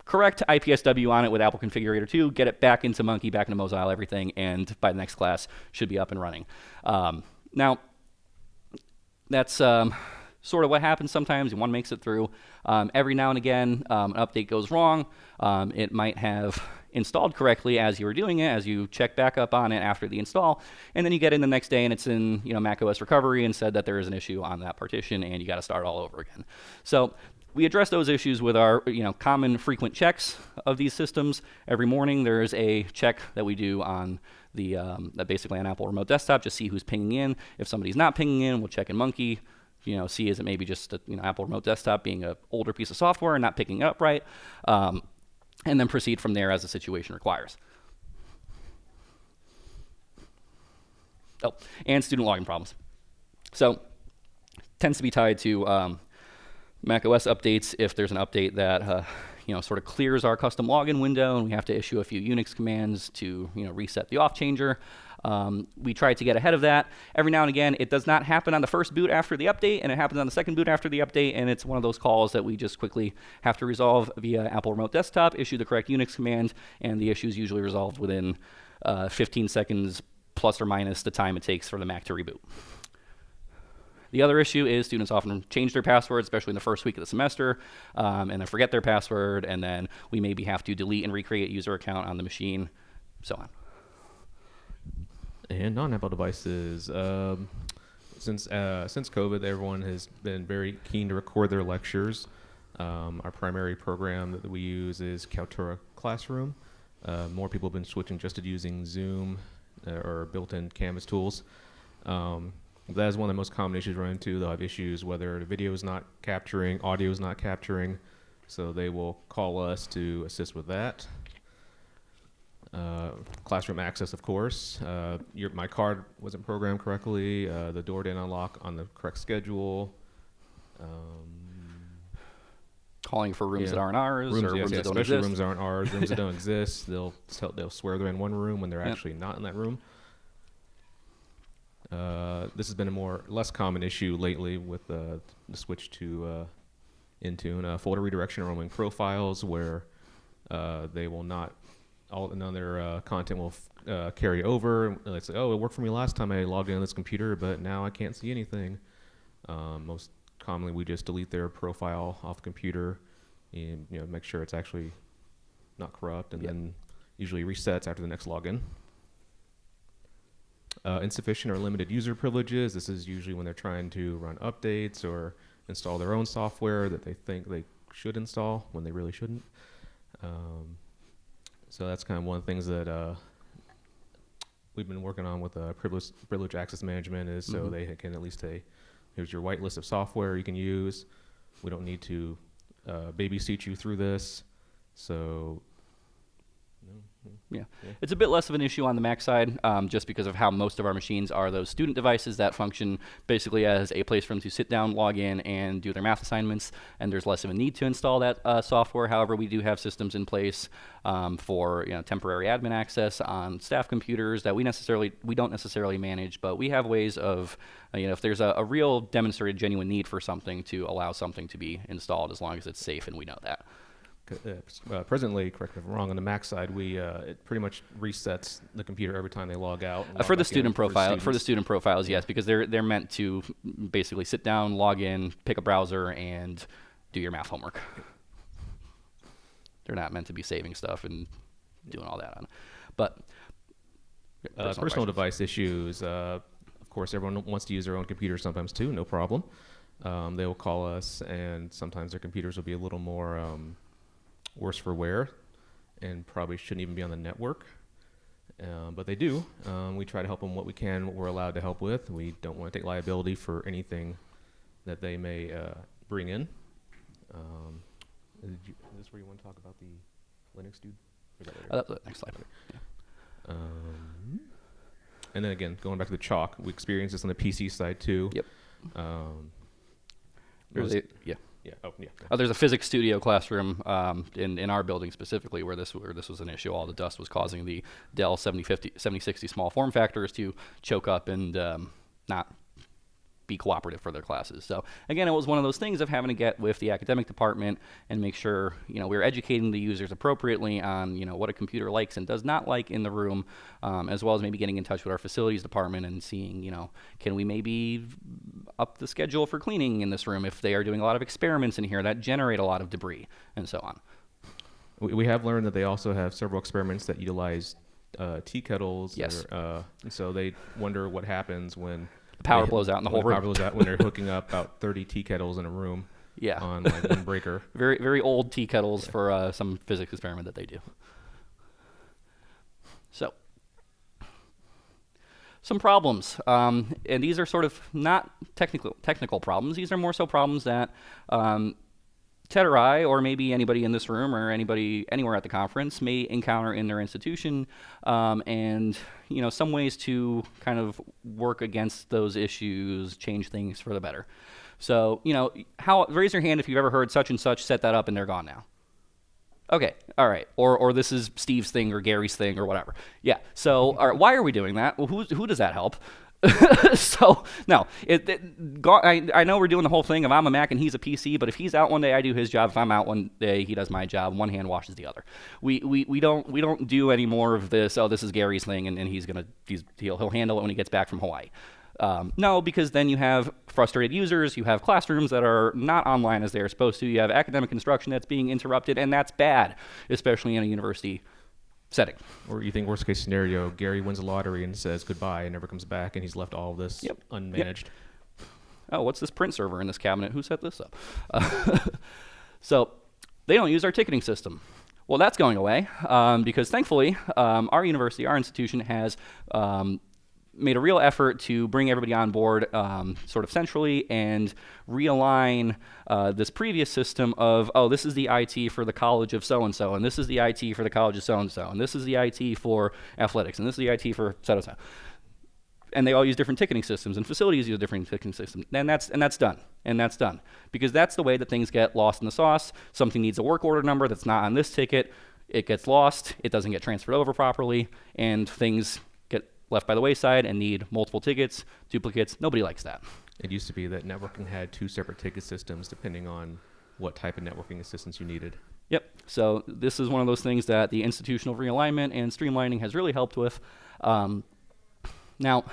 correct IPSW on it with Apple Configurator 2, get it back into Monkey, back into Mozile, everything, and by the next class should be up and running. Now, that's sort of what happens sometimes. One makes it through. Every now and again, an update goes wrong. It might have installed correctly as you were doing it, as you check back up on it after the install, and then you get in the next day and it's in macOS recovery and said that there is an issue on that partition and you got to start all over again. So we address those issues with our common frequent checks of these systems. Every morning there's a check that we do on the basically on Apple Remote Desktop, just see who's pinging in. If somebody's not pinging in, we'll check in Monkey, see is it maybe just Apple Remote Desktop being an older piece of software and not picking it up right, and then proceed from there as the situation requires. Oh, and student login problems. So tends to be tied to macOS updates. If there's an update that sort of clears our custom login window and we have to issue a few Unix commands to reset the off changer, we try to get ahead of that. Every now and again, it does not happen on the first boot after the update, and it happens on the second boot after the update, and it's one of those calls that we just quickly have to resolve via Apple Remote Desktop, issue the correct Unix command, and the issue is usually resolved within 15 seconds plus or minus the time it takes for the Mac to reboot. The other issue is students often change their password, especially in the first week of the semester, and then forget their password, and then we maybe have to delete and recreate user account on the machine, so on. And non-Apple devices. Since COVID, everyone has been very keen to record their lectures. Our primary program that we use is Kaltura Classroom. More people have been switching just to using Zoom or built-in Canvas tools. That is one of the most common issues run into. They'll have issues whether the video is not capturing, audio is not capturing, so they will call us to assist with that. Classroom access, of course. My card wasn't programmed correctly. The door didn't unlock on the correct schedule. Calling for rooms that aren't ours, or rooms that don't especially exist. rooms that aren't ours, rooms that don't exist. They'll swear they're in one room when they're actually not in that room. This has been a less common issue lately with the switch to Intune. Folder redirection or roaming profiles, where they will not, none of their content will carry over. They say, oh, it worked for me last time I logged in on this computer, but now I can't see anything. Most commonly, we just delete their profile off the computer and make sure it's actually not corrupt, and then usually resets after the next login. Insufficient or limited user privileges. This is usually when they're trying to run updates or install their own software that they think they should install when they really shouldn't. So that's kind of one of the things that we've been working on with privilege access management is so they can at least say, here's your white list of software you can use. We don't need to babysit you through this. So it's a bit less of an issue on the Mac side, just because of how most of our machines are those student devices that function basically as a place for them to sit down, log in, and do their math assignments, and there's less of a need to install that software. However, we do have systems in place for temporary admin access on staff computers that we don't necessarily manage, but we have ways of, if there's a real demonstrated genuine need for something, to allow something to be installed as long as it's safe and we know that. Presently, correct me if I'm wrong, on the Mac side, it pretty much resets the computer every time they log out. For the student profiles, yes, because they're meant to basically sit down, log in, pick a browser, and do your math homework. They're not meant to be saving stuff and doing all that on. But personal device issues, of course, everyone wants to use their own computer sometimes too. No problem. They will call us, and sometimes their computers will be a little more worse for wear and probably shouldn't even be on the network, but they do. We try to help them what we can, what we're allowed to help with. We don't want to take liability for anything that they may bring in. Is this where you want to talk about the Linux dude? Next slide. Yeah. And then again, going back to the chalk, we experience this on the PC side too. Yep. There's a physics studio classroom in our building specifically where this was an issue. All the dust was causing the Dell 7060 small form factors to choke up and not be cooperative for their classes. So again, it was one of those things of having to get with the academic department and make sure we're educating the users appropriately on what a computer likes and does not like in the room, as well as maybe getting in touch with our facilities department and seeing can we maybe up the schedule for cleaning in this room if they are doing a lot of experiments in here that generate a lot of debris and so on. We have learned that they also have several experiments that utilize tea kettles. Yes. And so they wonder what happens when the power blows out in the whole room. Power blows out when they're hooking up about 30 tea kettles in a room. Yeah. On one breaker. Very, very old tea kettles for some physics experiment that they do. So, some problems, and these are sort of not technical problems. These are more so problems that Ted or I, or maybe anybody in this room or anybody anywhere at the conference may encounter in their institution, and some ways to kind of work against those issues, change things for the better. So raise your hand if you've ever heard such and such set that up and they're gone now. Okay, all right, or this is Steve's thing or Gary's thing or whatever. Yeah. So all right, why are we doing that? Well, who does that help? So no, I know we're doing the whole thing of I'm a Mac and he's a PC, but if he's out one day, I do his job. If I'm out one day, he does my job. One hand washes the other. We don't do any more of this. Oh, this is Gary's thing, and he'll handle it when he gets back from Hawaii. No, because then you have frustrated users, you have classrooms that are not online as they're supposed to, you have academic instruction that's being interrupted, and that's bad, especially in a university setting. Or you think worst case scenario, Gary wins the lottery and says goodbye and never comes back, and he's left all of this unmanaged. Yep. Oh, what's this print server in this cabinet? Who set this up? So they don't use our ticketing system. Well, that's going away because thankfully our university, our institution has made a real effort to bring everybody on board sort of centrally and realign this previous system of, oh, this is the IT for the college of so-and-so, and this is the IT for the college of so-and-so, and this is the IT for athletics, and this is the IT for so-and-so. And they all use different ticketing systems, and facilities use different ticketing systems, and that's done. Because that's the way that things get lost in the sauce. Something needs a work order number that's not on this ticket, it gets lost, it doesn't get transferred over properly, and things get left by the wayside and need multiple tickets, duplicates. Nobody likes that. It used to be that networking had 2 separate ticket systems depending on what type of networking assistance you needed. Yep. So this is one of those things that the institutional realignment and streamlining has really helped with. Now,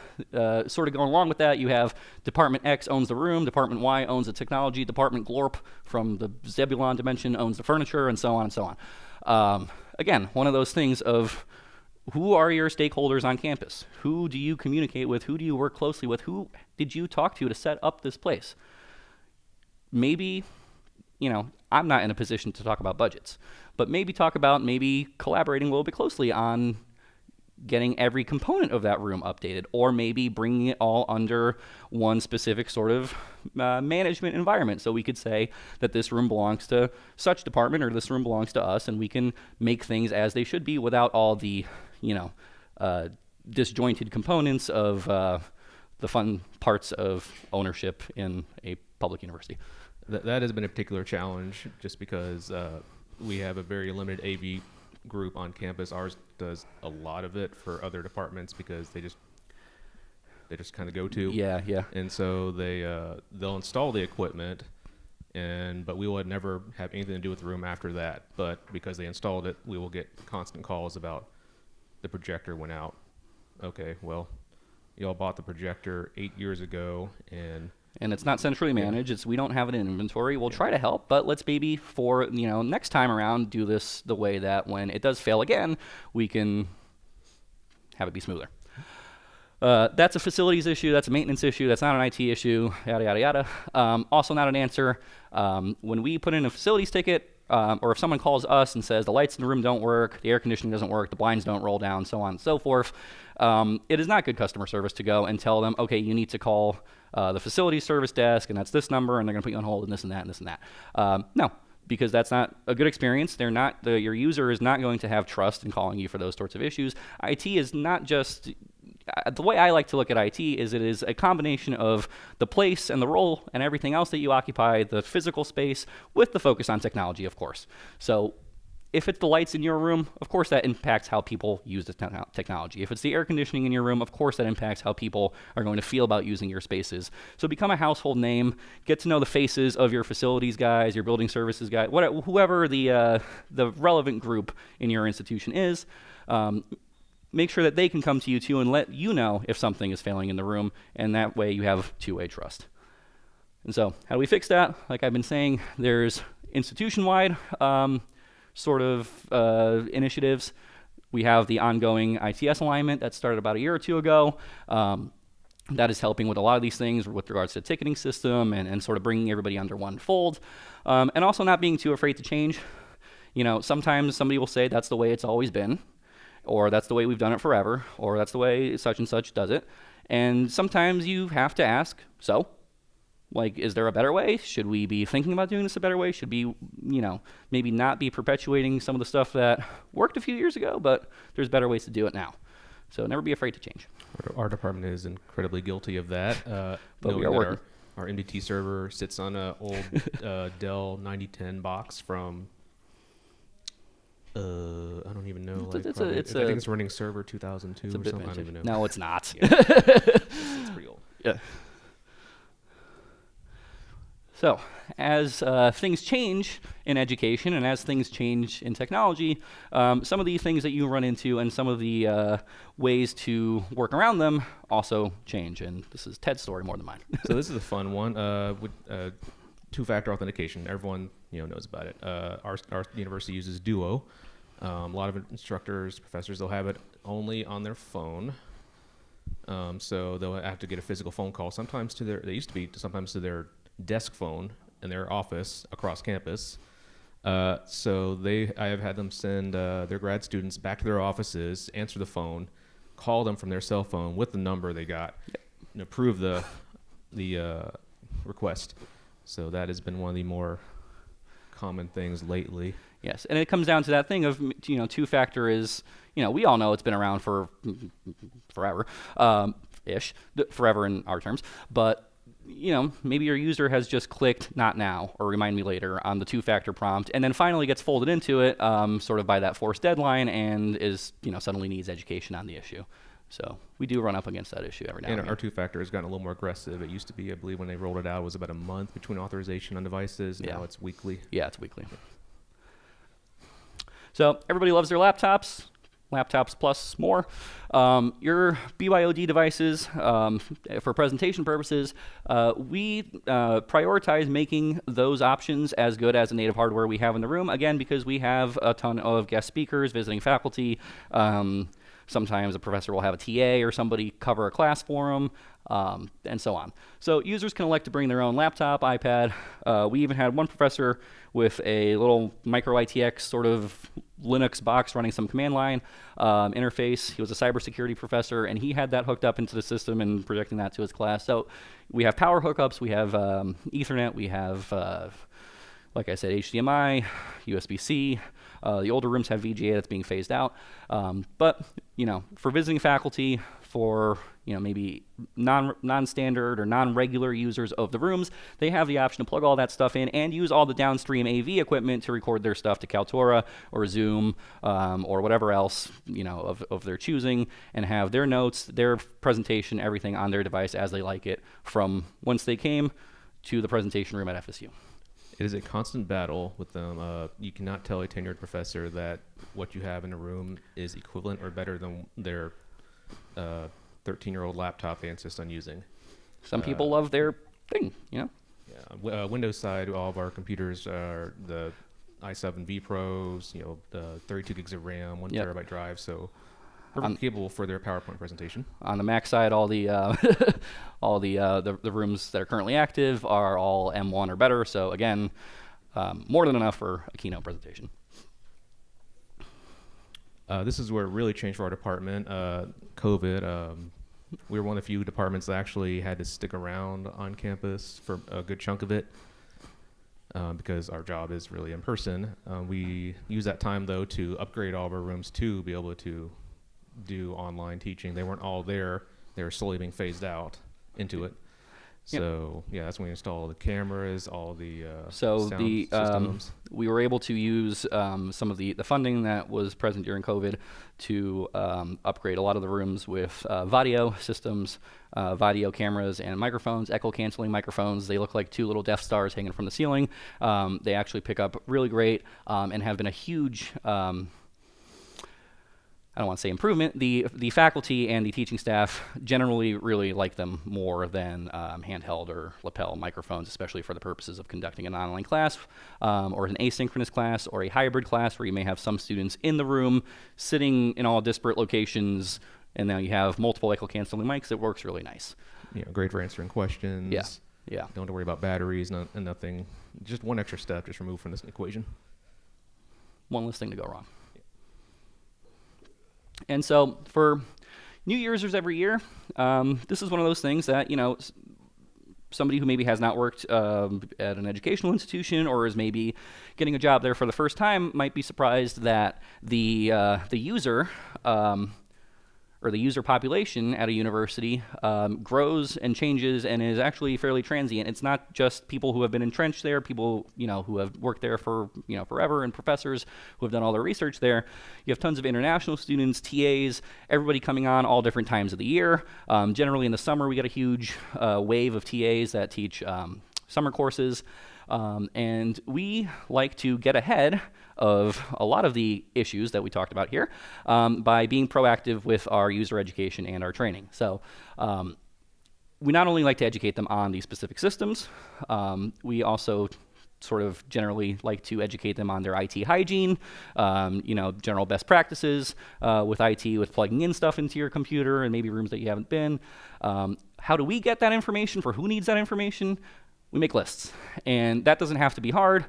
sort of going along with that, you have Department X owns the room, Department Y owns the technology, Department Glorp from the Zebulon dimension owns the furniture, and so on and so on. Again, one of those things of who are your stakeholders on campus? Who do you communicate with? Who do you work closely with? Who did you talk to set up this place? Maybe, I'm not in a position to talk about budgets, but maybe talk about collaborating a little bit closely on getting every component of that room updated, or maybe bringing it all under one specific sort of management environment. So we could say that this room belongs to such department, or this room belongs to us, and we can make things as they should be without all the, disjointed components of the fun parts of ownership in a public university. That has been a particular challenge, just because we have a very limited AV group on campus. Ours does a lot of it for other departments because they just kind of go to. Yeah. And so they'll install the equipment, but we will never have anything to do with the room after that. But because they installed it, we will get constant calls about the projector went out. Okay, well, y'all bought the projector 8 years ago, and it's not centrally managed. We don't have it in inventory. We'll try to help, but let's maybe for next time around do this the way that when it does fail again, we can have it be smoother. That's a facilities issue. That's a maintenance issue. That's not an IT issue. Yada yada yada. Also not an answer. When we put in a facilities ticket, or if someone calls us and says the lights in the room don't work, the air conditioning doesn't work, the blinds don't roll down, so on and so forth, it is not good customer service to go and tell them, okay, you need to call the facilities service desk, and that's this number, and they're going to put you on hold, and this and that, and this and that. No, because that's not a good experience. Your user is not going to have trust in calling you for those sorts of issues. IT is not just... the way I like to look at IT is it is a combination of the place and the role and everything else that you occupy, the physical space, with the focus on technology, of course. So if it's the lights in your room, of course that impacts how people use the technology. If it's the air conditioning in your room, of course that impacts how people are going to feel about using your spaces. So become a household name, get to know the faces of your facilities guys, your building services guys, whoever the relevant group in your institution is. Make sure that they can come to you too and let you know if something is failing in the room, and that way you have two-way trust. And so how do we fix that? Like I've been saying, there's institution-wide sort of initiatives. We have the ongoing ITS alignment that started about a year or two ago. That is helping with a lot of these things with regards to the ticketing system and sort of bringing everybody under one fold. And also not being too afraid to change. Sometimes somebody will say that's the way it's always been, or that's the way we've done it forever, or that's the way such and such does it. And sometimes you have to ask, so, is there a better way? Should we be thinking about doing this a better way? Should we, maybe not be perpetuating some of the stuff that worked a few years ago, but there's better ways to do it now. So never be afraid to change. Our department is incredibly guilty of that. But we are working. Our MDT server sits on an old Dell 9010 box from... I don't even know. I think it's running server 2002 or something. I don't even know. No, it's not. Yeah. It's pretty old. Yeah. So, as things change in education and as things change in technology, some of the things that you run into and some of the ways to work around them also change. And this is Ted's story more than mine. So this is a fun one. With two-factor authentication. Everyone knows about it. Our university uses Duo. A lot of instructors, professors, they'll have it only on their phone. So they'll have to get a physical phone call. Sometimes to their desk phone in their office across campus. So I have had them send their grad students back to their offices, answer the phone, call them from their cell phone with the number they got and approve the request. So that has been one of the more common things lately. Yes, and it comes down to that thing of, two-factor is, we all know it's been around for forever, forever in our terms, but, maybe your user has just clicked not now or remind me later on the two-factor prompt, and then finally gets folded into it sort of by that forced deadline and is, suddenly needs education on the issue. So we do run up against that issue every now and And again. our two-factor has gotten a little more aggressive. It used to be, I believe, when they rolled it out, it was about a month between authorization on devices. Yeah. Now it's weekly. Yeah, it's weekly. So everybody loves their laptops plus more. Your BYOD devices, for presentation purposes, we prioritize making those options as good as the native hardware we have in the room, again, because we have a ton of guest speakers, visiting faculty. Sometimes a professor will have a TA or somebody cover a class for them, and so on. So users can elect to bring their own laptop, iPad. We even had one professor with a little micro ITX sort of Linux box running some command line interface. He was a cybersecurity professor, and he had that hooked up into the system and projecting that to his class. So we have power hookups, we have Ethernet, we have, like I said, HDMI, USB-C. The older rooms have VGA that's being phased out. But, for visiting faculty, for, maybe non-standard or non-regular users of the rooms, they have the option to plug all that stuff in and use all the downstream AV equipment to record their stuff to Kaltura or Zoom or whatever else, of their choosing, and have their notes, their presentation, everything on their device as they like it from once they came to the presentation room at FSU. It is a constant battle with them. You cannot tell a tenured professor that what you have in a room is equivalent or better than their 13-year-old laptop they insist on using. Some people love their thing, Yeah. Windows side, all of our computers are the i7 V Pros, the 32 gigs of RAM, 1 terabyte drive, so perfectly capable for their PowerPoint presentation. On the Mac side, all the the rooms that are currently active are all M1 or better. So again, more than enough for a keynote presentation. This is where it really changed for our department. COVID. We were one of the few departments that actually had to stick around on campus for a good chunk of it because our job is really in person. We use that time, though, to upgrade all of our rooms to be able to do online teaching. They weren't all there. They were slowly being phased out into it. So that's when we installed the cameras, all the sound systems. We were able to use some of the funding that was present during COVID to upgrade a lot of the rooms with Vadio systems, Vadio cameras and microphones, echo canceling microphones. They look like two little Death Stars hanging from the ceiling. They actually pick up really great and have been a huge I don't want to say improvement. The faculty and the teaching staff generally really like them more than handheld or lapel microphones, especially for the purposes of conducting an online class or an asynchronous class or a hybrid class where you may have some students in the room sitting in all disparate locations, and now you have multiple echo canceling mics. It works really nice. Great for answering questions. Yeah. Don't have to worry about batteries and nothing. Just one extra step just removed from this equation. One less thing to go wrong. And so for new users every year, this is one of those things that, somebody who maybe has not worked at an educational institution or is maybe getting a job there for the first time might be surprised that the user or the user population at a university grows and changes and is actually fairly transient. It's not just people who have been entrenched there, people who have worked there for forever, and professors who have done all their research there. You have tons of international students, TAs, everybody coming on all different times of the year. Generally in the summer we get a huge wave of TAs that teach summer courses. And we like to get ahead of a lot of the issues that we talked about here by being proactive with our user education and our training. So we not only like to educate them on these specific systems, we also sort of generally like to educate them on their IT hygiene, general best practices with IT, with plugging in stuff into your computer and maybe rooms that you haven't been. How do we get that information? For who needs that information? we make lists, and that doesn't have to be hard.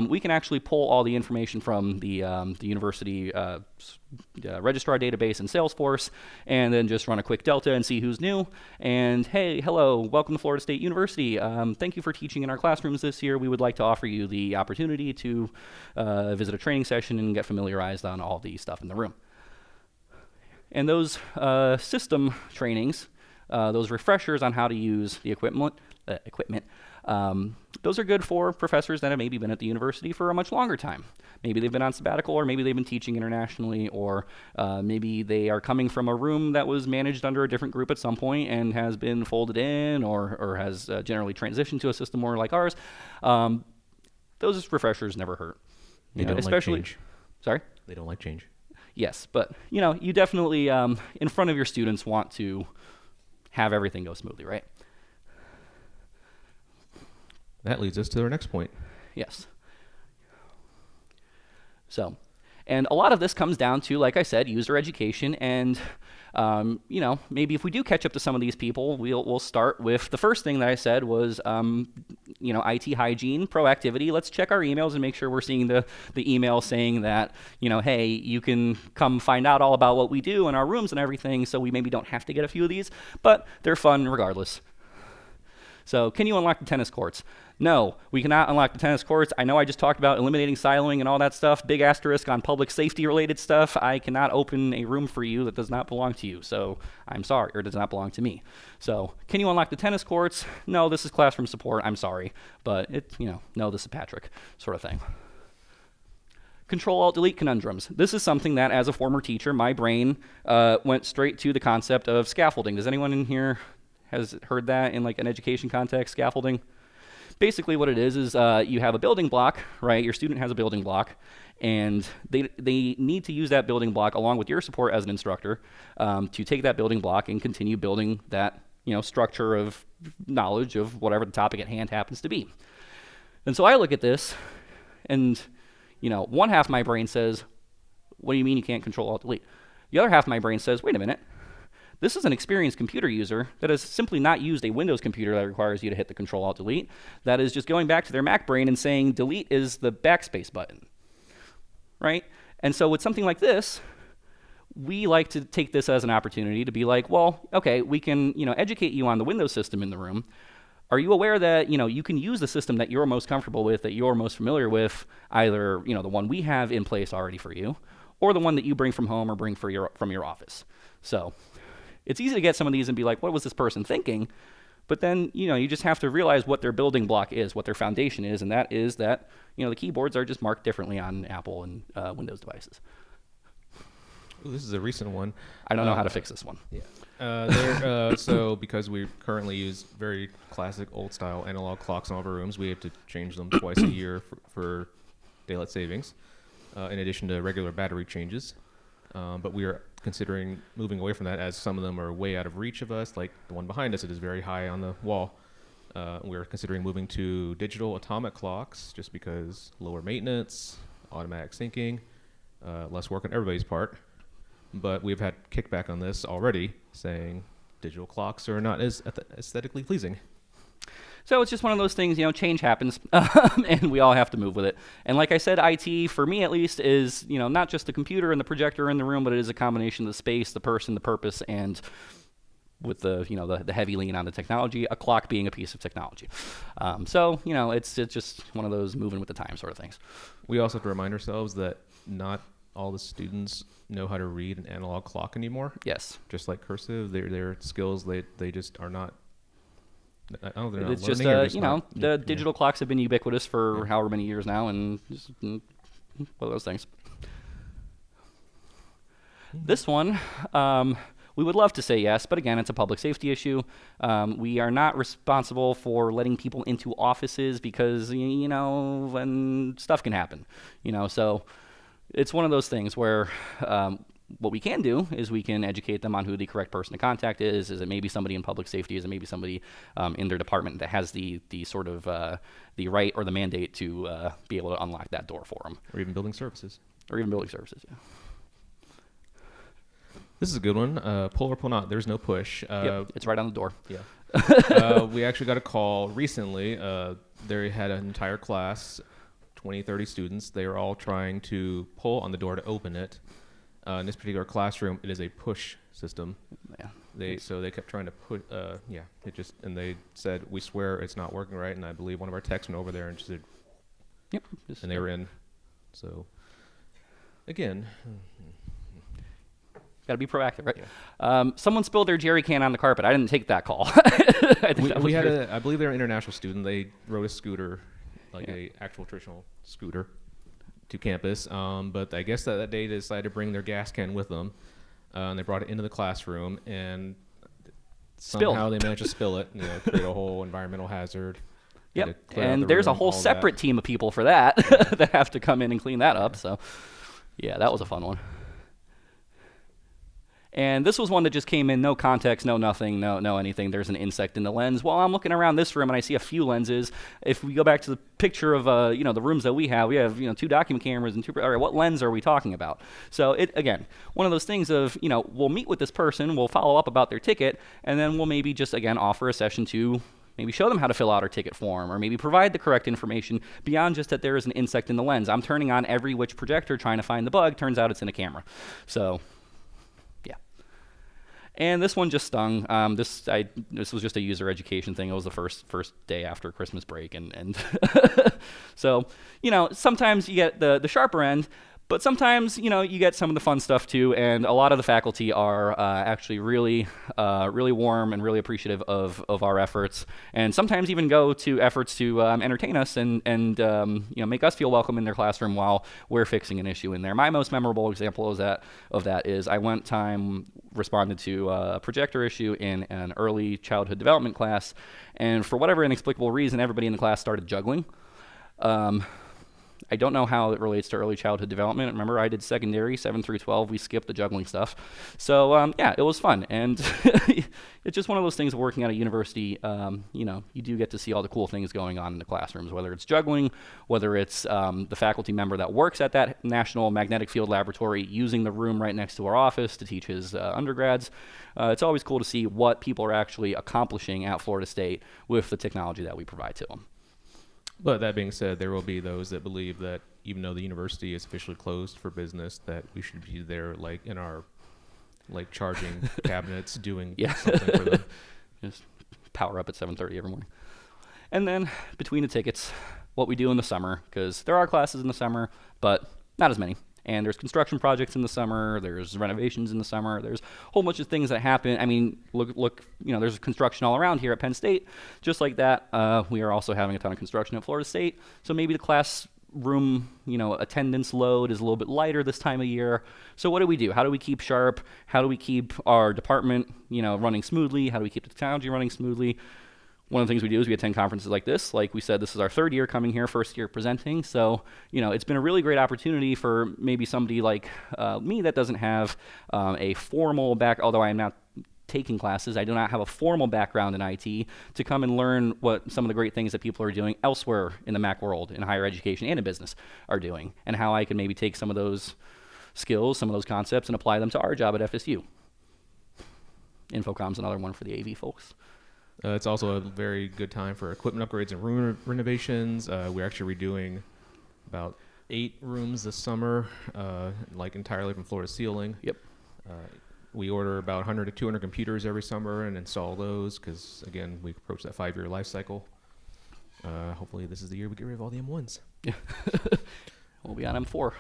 We can actually pull all the information from the university registrar database in Salesforce, and then just run a quick delta and see who's new. And hey, hello, welcome to Florida State University. Thank you for teaching in our classrooms this year. We would like to offer you the opportunity to visit a training session and get familiarized on all the stuff in the room. And those system trainings, those refreshers on how to use the equipment, those are good for professors that have maybe been at the university for a much longer time. Maybe they've been on sabbatical, or maybe they've been teaching internationally, or maybe they are coming from a room that was managed under a different group at some point and has been folded in, or has generally transitioned to a system more like ours. Those refreshers never hurt. They don't especially, like change. Sorry? They don't like change. Yes, but you definitely, in front of your students, want to have everything go smoothly, right? That leads us to our next point. Yes. So, and a lot of this comes down to, like I said, user education. And, maybe if we do catch up to some of these people, we'll start with the first thing that I said was, IT hygiene, proactivity. Let's check our emails and make sure we're seeing the email saying that, hey, you can come find out all about what we do in our rooms and everything. So we maybe don't have to get a few of these, but they're fun regardless. So, can you unlock the tennis courts? No, we cannot unlock the tennis courts. I know I just talked about eliminating siloing and all that stuff. Big asterisk on public safety related stuff. I cannot open a room for you that does not belong to you. So, I'm sorry, or does not belong to me. So, can you unlock the tennis courts? No, this is classroom support. I'm sorry. But, no, this is Patrick, sort of thing. Control-Alt-Delete conundrums. This is something that, as a former teacher, my brain went straight to the concept of scaffolding. Does anyone in here has heard that in like an education context, scaffolding? Basically what it is you have a building block, right? Your student has a building block, and they need to use that building block along with your support as an instructor to take that building block and continue building that structure of knowledge of whatever the topic at hand happens to be. And so I look at this, and one half of my brain says, what do you mean you can't Control-Alt-Delete? The other half of my brain says, wait a minute. This is an experienced computer user that has simply not used a Windows computer that requires you to hit the Control-Alt-Delete. That is just going back to their Mac brain and saying delete is the backspace button, right? And so with something like this, we like to take this as an opportunity to be like, well, okay, we can educate you on the Windows system in the room. Are you aware that you can use the system that you're most comfortable with, that you're most familiar with, either the one we have in place already for you, or the one that you bring from home or bring from your office? So it's easy to get some of these and be like, what was this person thinking? But then, you just have to realize what their building block is, what their foundation is, and that is that, the keyboards are just marked differently on Apple and Windows devices. Ooh, this is a recent one. I don't know how to fix this one. Yeah. So because we currently use very classic old-style analog clocks in all of our rooms, we have to change them twice a year for daylight savings, in addition to regular battery changes. But we are considering moving away from that, as some of them are way out of reach of us, like the one behind us. It is very high on the wall. We're considering moving to digital atomic clocks just because lower maintenance, automatic syncing, less work on everybody's part. But we've had kickback on this already, saying digital clocks are not as aesthetically pleasing. So it's just one of those things, change happens, and we all have to move with it. And like I said, IT, for me at least, is, not just the computer and the projector in the room, but it is a combination of the space, the person, the purpose, and with the, the heavy lean on the technology, a clock being a piece of technology. So, it's just one of those moving with the time sort of things. We also have to remind ourselves that not all the students know how to read an analog clock anymore. Yes. Just like cursive, their skills, they just are not. I don't know, they're not it's just, the digital clocks have been ubiquitous for however many years now, and just one of those things. This one, we would love to say yes, but again, it's a public safety issue. We are not responsible for letting people into offices because, when stuff can happen, so it's one of those things where what we can do is we can educate them on who the correct person to contact is. Is it maybe somebody in public safety? Is it maybe somebody in their department that has the sort of the right or the mandate to be able to unlock that door for them? Or even building services. Yeah. This is a good one. Pull or pull not. There's no push. Yep, it's right on the door. Yeah. We actually got a call recently. They had an entire class, 20, 30 students. They were all trying to pull on the door to open it. In this particular classroom, it is a push system. Yeah. They kept trying to put, and they said, we swear it's not working right. And I believe one of our techs went over there and said, Yep. and they were in. So, again, got to be proactive, right? Yeah. Someone spilled their jerry can on the carpet. I didn't take that call. I believe they're an international student. They rode a scooter, a actual traditional scooter, to campus. But I guess that day they decided to bring their gas can with them. And they brought it into the classroom, and somehow they managed to spill it, create a whole environmental hazard. Yep, and there's a whole separate team of people for that that have to come in and clean that up. So, yeah, that was a fun one. And this was one that just came in, no context, no nothing, no anything. There's an insect in the lens. Well, I'm looking around this room and I see a few lenses. If we go back to the picture of the rooms that we have 2 document cameras and 2. All right, what lens are we talking about? So it again, one of those things of we'll meet with this person, we'll follow up about their ticket, and then we'll maybe just again offer a session to maybe show them how to fill out our ticket form, or maybe provide the correct information beyond just that there is an insect in the lens. I'm turning on every which projector trying to find the bug. Turns out it's in a camera. So. And this one just stung. This was just a user education thing. It was the first day after Christmas break, and so sometimes you get the sharper end, but sometimes you get some of the fun stuff too. And a lot of the faculty are actually really warm and really appreciative of our efforts, and sometimes even go to efforts to entertain us and make us feel welcome in their classroom while we're fixing an issue in there. My most memorable example of that is I one time responded to a projector issue in an early childhood development class, and for whatever inexplicable reason, everybody in the class started juggling. I don't know how it relates to early childhood development. Remember, I did secondary, 7 through 12. We skipped the juggling stuff. So, it was fun. And it's just one of those things of working at a university. You do get to see all the cool things going on in the classrooms, whether it's juggling, whether it's the faculty member that works at that National Magnetic Field Laboratory using the room right next to our office to teach his undergrads. It's always cool to see what people are actually accomplishing at Florida State with the technology that we provide to them. But that being said, there will be those that believe that even though the university is officially closed for business, that we should be there, in our, charging cabinets, doing something for them. Just power up at 7:30 every morning. And then between the tickets, what we do in the summer, because there are classes in the summer, but not as many. And there's construction projects in the summer, there's renovations in the summer, there's a whole bunch of things that happen. I mean, look, there's construction all around here at Penn State. Just like that, we are also having a ton of construction at Florida State. So maybe the classroom, attendance load is a little bit lighter this time of year. So what do? How do we keep sharp? How do we keep our department, running smoothly? How do we keep the technology running smoothly? One of the things we do is we attend conferences like this. Like we said, this is our 3rd year coming here, 1st year presenting. So, it's been a really great opportunity for maybe somebody like me that doesn't have a formal although I am not taking classes, I do not have a formal background in IT, to come and learn what some of the great things that people are doing elsewhere in the Mac world, in higher education and in business, are doing, and how I can maybe take some of those skills, some of those concepts, and apply them to our job at FSU. Infocom's another one for the AV folks. It's also a very good time for equipment upgrades and room renovations. We're actually redoing about 8 rooms this summer, entirely from floor to ceiling. Yep. We order about 100 to 200 computers every summer and install those because, again, we approach that 5-year life cycle. Hopefully this is the year we get rid of all the M1s. Yeah. We'll be on M4.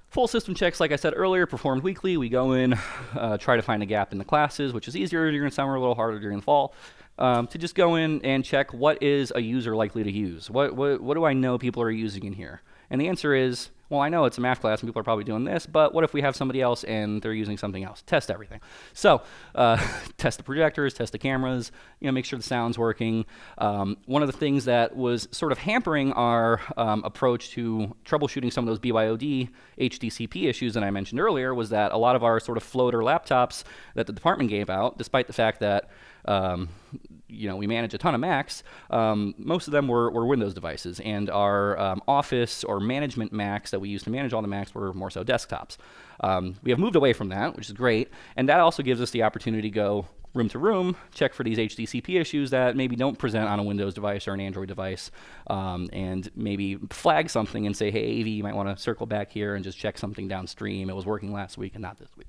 Full system checks, like I said earlier, performed weekly. We go in, try to find a gap in the classes, which is easier during summer, a little harder during the fall, to just go in and check what is a user likely to use. What do I know people are using in here? And the answer is, well, I know it's a math class and people are probably doing this, but what if we have somebody else and they're using something else? Test everything. So test the projectors, test the cameras, make sure the sound's working. One of the things that was sort of hampering our approach to troubleshooting some of those BYOD HDCP issues that I mentioned earlier was that a lot of our sort of floater laptops that the department gave out, despite the fact that we manage a ton of Macs, most of them were Windows devices, and our Office or management Macs that we use to manage all the Macs were more so desktops. We have moved away from that, which is great, and that also gives us the opportunity to go, room to room, check for these HDCP issues that maybe don't present on a Windows device or an Android device, and maybe flag something and say, hey, AV, you might want to circle back here and just check something downstream. It was working last week and not this week.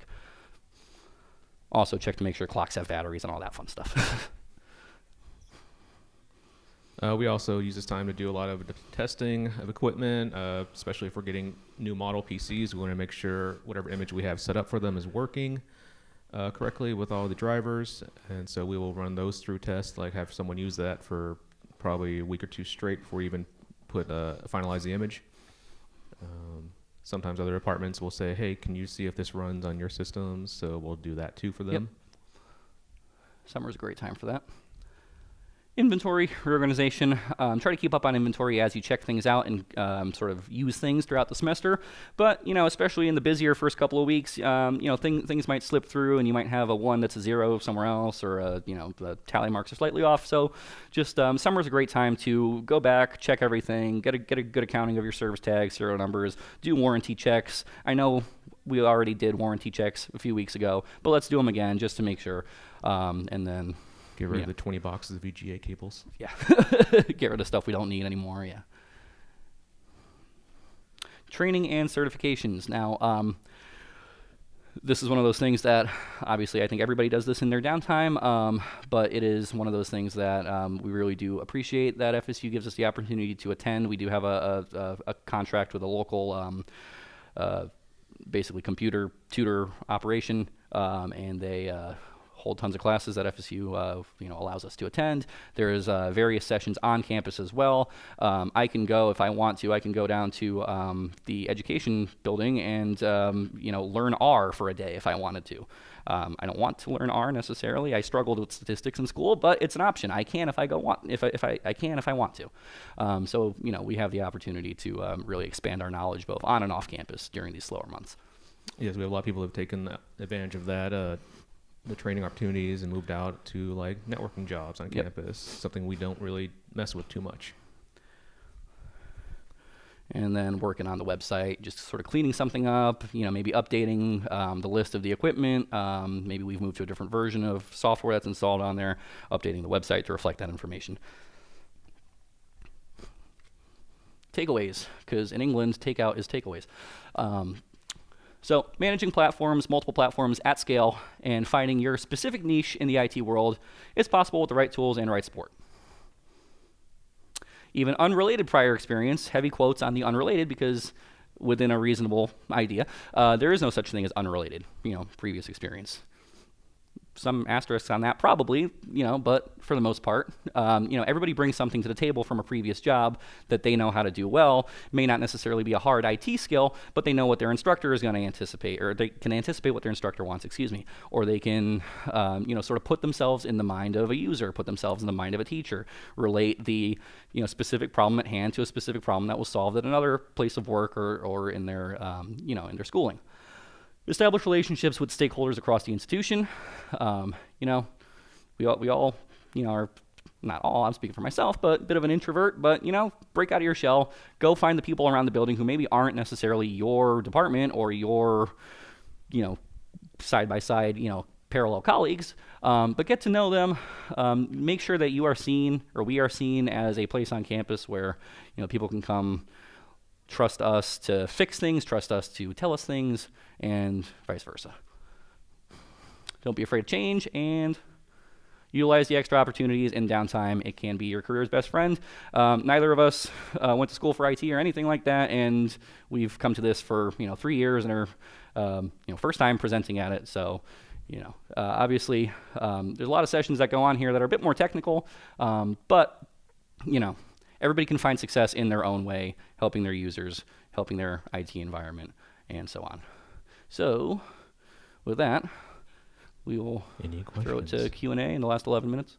Also check to make sure clocks have batteries and all that fun stuff. We also use this time to do a lot of testing of equipment, especially if we're getting new model PCs. We want to make sure whatever image we have set up for them is working correctly with all the drivers. And so we will run those through tests, like have someone use that for probably a week or two straight before we even finalize the image. Sometimes other departments will say, hey, can you see if this runs on your systems? So we'll do that too for them. Yep. Summer's a great time for that. Inventory reorganization. Try to keep up on inventory as you check things out and sort of use things throughout the semester. But, especially in the busier first couple of weeks, things might slip through and you might have a 1 that's a 0 somewhere else, or, the tally marks are slightly off. So just summer's a great time to go back, check everything, get a good accounting of your service tags, serial numbers, do warranty checks. I know we already did warranty checks a few weeks ago, but let's do them again just to make sure. And then get rid of the 20 boxes of VGA cables. Yeah. Get rid of stuff we don't need anymore, yeah. Training and certifications. Now, this is one of those things that, obviously, I think everybody does this in their downtime, but it is one of those things that we really do appreciate that FSU gives us the opportunity to attend. We do have a contract with a local, basically, computer tutor operation, and they hold tons of classes that FSU allows us to attend. There's various sessions on campus as well. I can go, if I want to, I can go down to the education building and learn R for a day if I wanted to. I don't want to learn R necessarily. I struggled with statistics in school, but it's an option. I can if I want to. So we have the opportunity to really expand our knowledge both on and off campus during these slower months. Yes, we have a lot of people who have taken advantage of that. The training opportunities and moved out to like networking jobs on campus, something we don't really mess with too much. And then working on the website, just sort of cleaning something up, maybe updating the list of the equipment. Maybe we've moved to a different version of software that's installed on there, updating the website to reflect that information. Takeaways, because in England, takeout is takeaways. So managing platforms, multiple platforms at scale, and finding your specific niche in the IT world is possible with the right tools and right support. Even unrelated prior experience, heavy quotes on the unrelated, because within a reasonable idea, there is no such thing as unrelated, previous experience. Some asterisks on that probably, but for the most part, everybody brings something to the table from a previous job that they know how to do well. May not necessarily be a hard IT skill, but they know what their instructor is going to anticipate, or they can anticipate what their instructor wants, or they can, sort of put themselves in the mind of a user, put themselves in the mind of a teacher, relate the, specific problem at hand to a specific problem that was solved at another place of work or in their, in their schooling. Establish relationships with stakeholders across the institution. We all, are, not all, I'm speaking for myself, but a bit of an introvert, but, break out of your shell, go find the people around the building who maybe aren't necessarily your department or your, side-by-side, parallel colleagues, but get to know them. Make sure that you are seen, or we are seen as a place on campus where, people can come trust us to fix things, trust us to tell us things, and vice versa. Don't be afraid of change, and utilize the extra opportunities in downtime. It can be your career's best friend. Neither of us went to school for IT or anything like that, and we've come to this for 3 years and are first time presenting at it. So obviously there's a lot of sessions that go on here that are a bit more technical, but everybody can find success in their own way, helping their users, helping their IT environment, and so on. So, with that, we will throw it to Q&A in the last 11 minutes.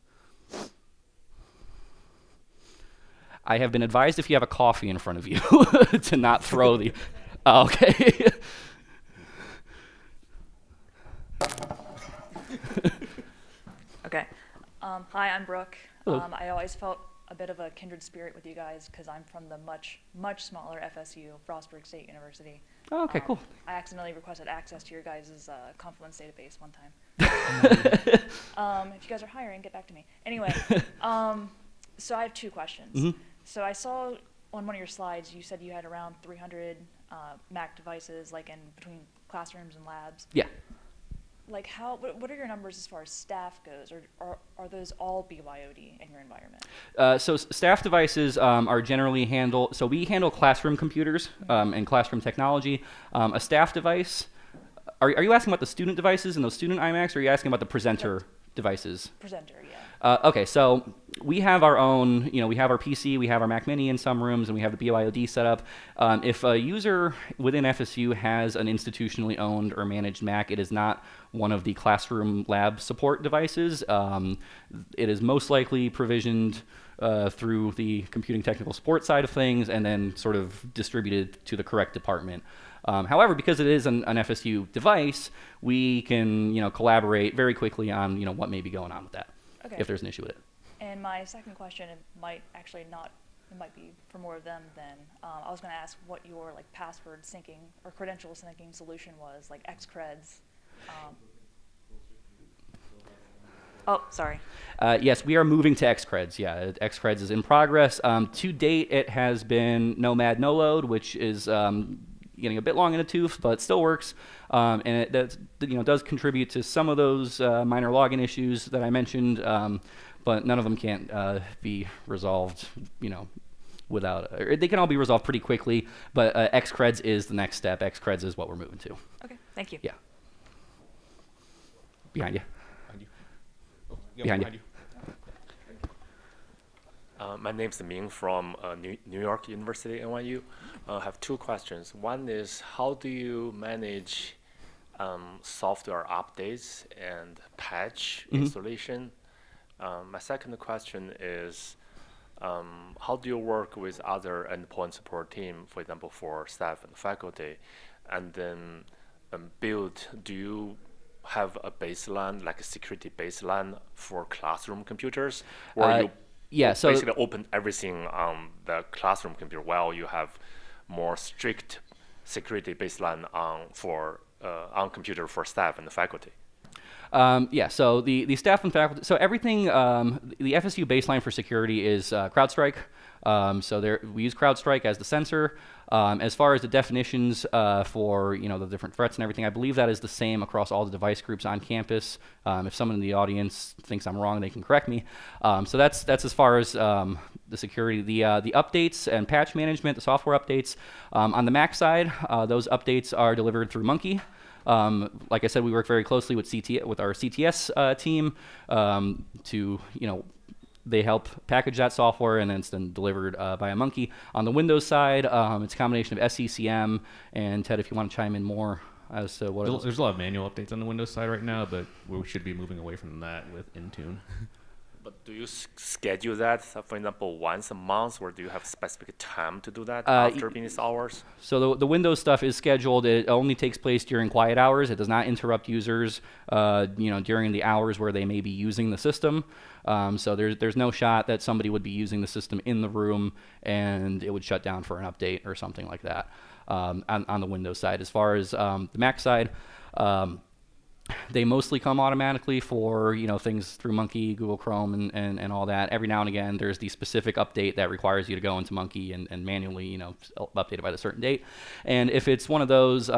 I have been advised if you have a coffee in front of you to not throw the... Oh, okay. Okay. Hi, I'm Brooke. I always felt a bit of a kindred spirit with you guys because I'm from the much smaller FSU, Frostburg State University. Oh, okay, cool. I accidentally requested access to your guys' Confluence database one time. If you guys are hiring, get back to me. Anyway, so I have two questions. Mm-hmm. So I saw on one of your slides you said you had around 300 Mac devices, like in between classrooms and labs. Yeah. Like what are your numbers as far as staff goes, or are those all BYOD in your environment? So staff devices are generally handled, so we handle classroom computers and classroom technology. A staff device, are you asking about the student devices and those student iMacs, or are you asking about the presenter devices? Presenter, yeah. Okay, so we have our own, we have our PC, we have our Mac Mini in some rooms, and we have the BYOD set up. If a user within FSU has an institutionally owned or managed Mac, it is not one of the classroom lab support devices. It is most likely provisioned through the computing technical support side of things and then sort of distributed to the correct department. However, because it is an FSU device, we can collaborate very quickly on what may be going on with that. Okay. If there's an issue with it. And my second question, it might be for more of them than, I was going to ask what your like password syncing or credential syncing solution was, like Xcreds. Oh, sorry. Yes, we are moving to Xcreds. Yeah, Xcreds is in progress. To date, it has been Nomad No Load, which is getting a bit long in the tooth, but still works. And it does contribute to some of those minor login issues that I mentioned, but none of them can't be resolved, without. Or they can all be resolved pretty quickly, but Xcreds is the next step. Xcreds is what we're moving to. Okay, thank you. Yeah. Behind you. Behind you. Oh, yeah, Behind you. My name is Ming from New York University, NYU. I have two questions. One is, how do you manage software updates and patch installation? My second question is, how do you work with other endpoint support team, for example, for staff and faculty? And then do you have a baseline, like a security baseline for classroom computers? Or so basically open everything on the classroom computer while you have more strict security baseline on computer for staff and the faculty? So the staff and faculty, so everything, the FSU baseline for security is CrowdStrike. So we use CrowdStrike as the sensor. As far as the definitions for the different threats and everything, I believe that is the same across all the device groups on campus. If someone in the audience thinks I'm wrong, they can correct me. So that's as far as the security. The updates and patch management, the software updates on the Mac side, those updates are delivered through Monkey. Like I said, we work very closely with our CTS team to they help package that software, and then it's then delivered by a Monkey. On the Windows side, it's a combination of SCCM, and Ted, if you want to chime in more as to what There's a lot of manual updates on the Windows side right now, but we should be moving away from that with Intune. But do you schedule that, for example, once a month, or do you have specific time to do that after business hours? So the Windows stuff is scheduled. It only takes place during quiet hours. It does not interrupt users, during the hours where they may be using the system. So there's no shot that somebody would be using the system in the room and it would shut down for an update or something like that on the Windows side. As far as the Mac side, they mostly come automatically for things through Monkey, Google Chrome, and all that. Every now and again, there's the specific update that requires you to go into Monkey and manually update it by the certain date. And if it's one of those,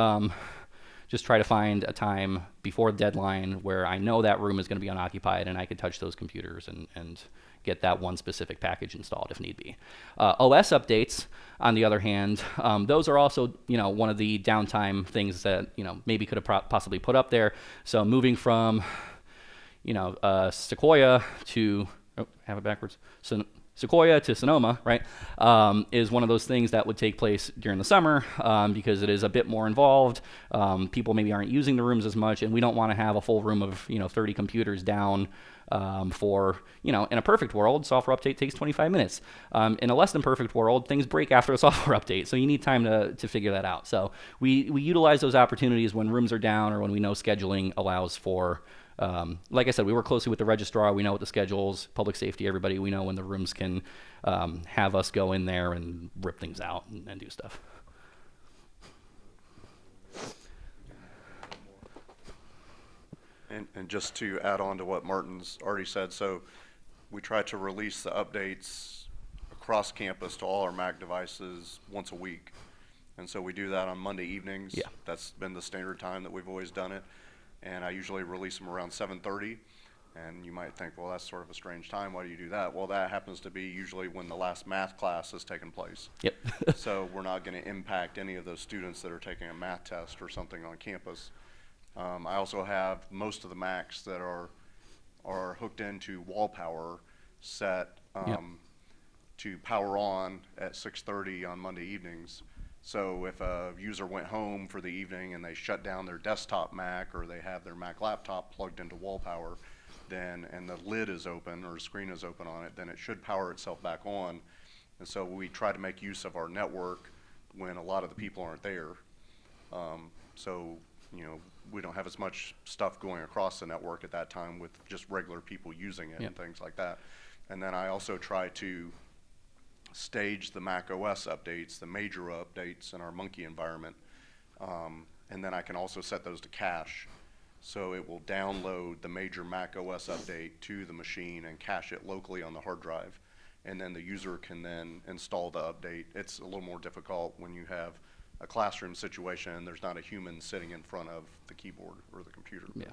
just try to find a time before the deadline where I know that room is going to be unoccupied and I can touch those computers and get that one specific package installed if need be. OS updates, on the other hand, those are also one of the downtime things that maybe could have possibly put up there. So moving from Sequoia to have it backwards. So Sequoia to Sonoma, right, is one of those things that would take place during the summer because it is a bit more involved. People maybe aren't using the rooms as much, and we don't want to have a full room of 30 computers down for, in a perfect world, software update takes 25 minutes. In a less than perfect world, things break after a software update, so you need time to figure that out. So we utilize those opportunities when rooms are down or when we know scheduling allows for Like I said, we work closely with the registrar. We know what the schedules, public safety, everybody. We know when the rooms can have us go in there and rip things out and do stuff. And just to add on to what Martin's already said, so we try to release the updates across campus to all our Mac devices once a week. And so we do that on Monday evenings. Yeah. That's been the standard time that we've always done it. And I usually release them around 7:30. And you might think, well, that's sort of a strange time. Why do you do that? Well, that happens to be usually when the last math class has taken place. Yep. So we're not going to impact any of those students that are taking a math test or something on campus. I also have most of the Macs that are hooked into wall power set Yep. to power on at 6:30 on Monday evenings. So if a user went home for the evening and they shut down their desktop Mac or they have their Mac laptop plugged into wall power, then and the lid is open or screen is open on it, then it should power itself back on. And so we try to make use of our network when a lot of the people aren't there. So we don't have as much stuff going across the network at that time with just regular people using it Yep. and things like that. And then I also try to stage the Mac OS updates, the major updates in our Monkey environment. And then I can also set those to cache. So it will download the major Mac OS update to the machine and cache it locally on the hard drive. And then the user can then install the update. It's a little more difficult when you have a classroom situation and there's not a human sitting in front of the keyboard or the computer. Yeah.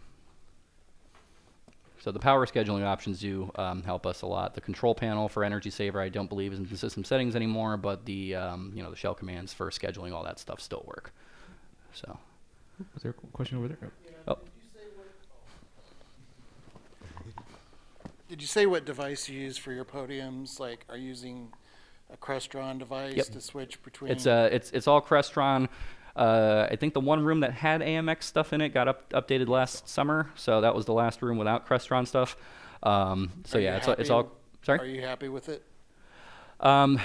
So the power scheduling options do help us a lot. The control panel for Energy Saver, I don't believe is in the system settings anymore, but the the shell commands for scheduling all that stuff still work. So. Was there a question over there? Oh. Did you say what device you use for your podiums? Like, are you using a Crestron device Yep. to switch between? It's all Crestron. I think the one room that had AMX stuff in it got updated last summer, so that was the last room without Crestron stuff. So Are you yeah, it's happy- all. Sorry. Are you happy with it? And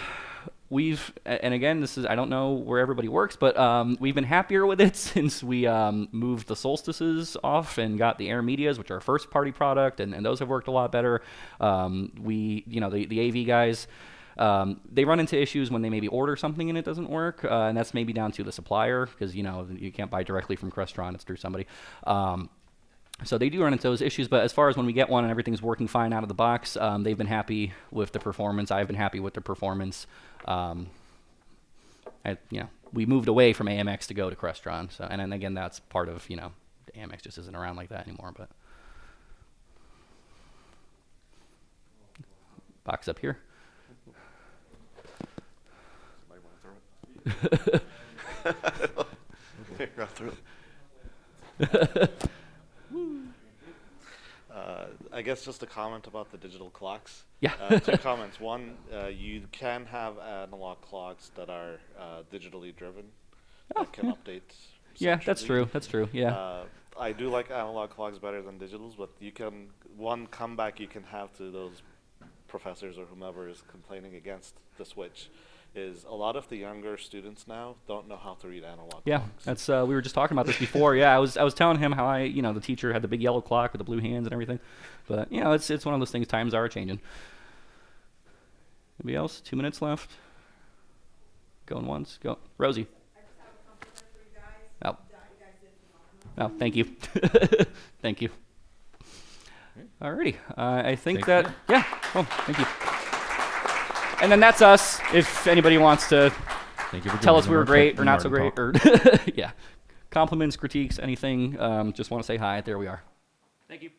again, this is, I don't know where everybody works, but we've been happier with it since we moved the Solstices off and got the Air Medias, which are our first party product, and those have worked a lot better. The AV guys, they run into issues when they maybe order something and it doesn't work, and that's maybe down to the supplier, because you can't buy directly from Crestron, it's through somebody. So they do run into those issues, but as far as when we get one and everything's working fine out of the box, they've been happy with the performance. I've been happy with the performance. We moved away from AMX to go to Crestron, so and then again that's part of AMX just isn't around like that anymore. But box up here. Somebody want to throw it? Go through it. I guess just a comment about the digital clocks. Yeah. Two comments. One, you can have analog clocks that are digitally driven that can update. Yeah, that's centrally. true. That's true. Yeah. I do like analog clocks better than digitals, but you can one comeback you can have to those professors or whomever is complaining against the switch is a lot of the younger students now don't know how to read analog Yeah, clocks. that's we were just talking about this before. Yeah, I was telling him how the teacher had the big yellow clock with the blue hands and everything, but it's one of those things. Times are changing. Anybody else? 2 minutes left. Going once. Go, Rosie. I just have a compliment for you guys. Oh. You guys did phenomenal. Oh, thank you. Thank you. Alrighty. I think that yeah. Oh, thank you. And then that's us. If anybody wants to Thank you for tell joining us the we were Martin great Talk- or not so Martin great, Talk. or yeah, compliments, critiques, anything. Just want to say hi. There we are. Thank you.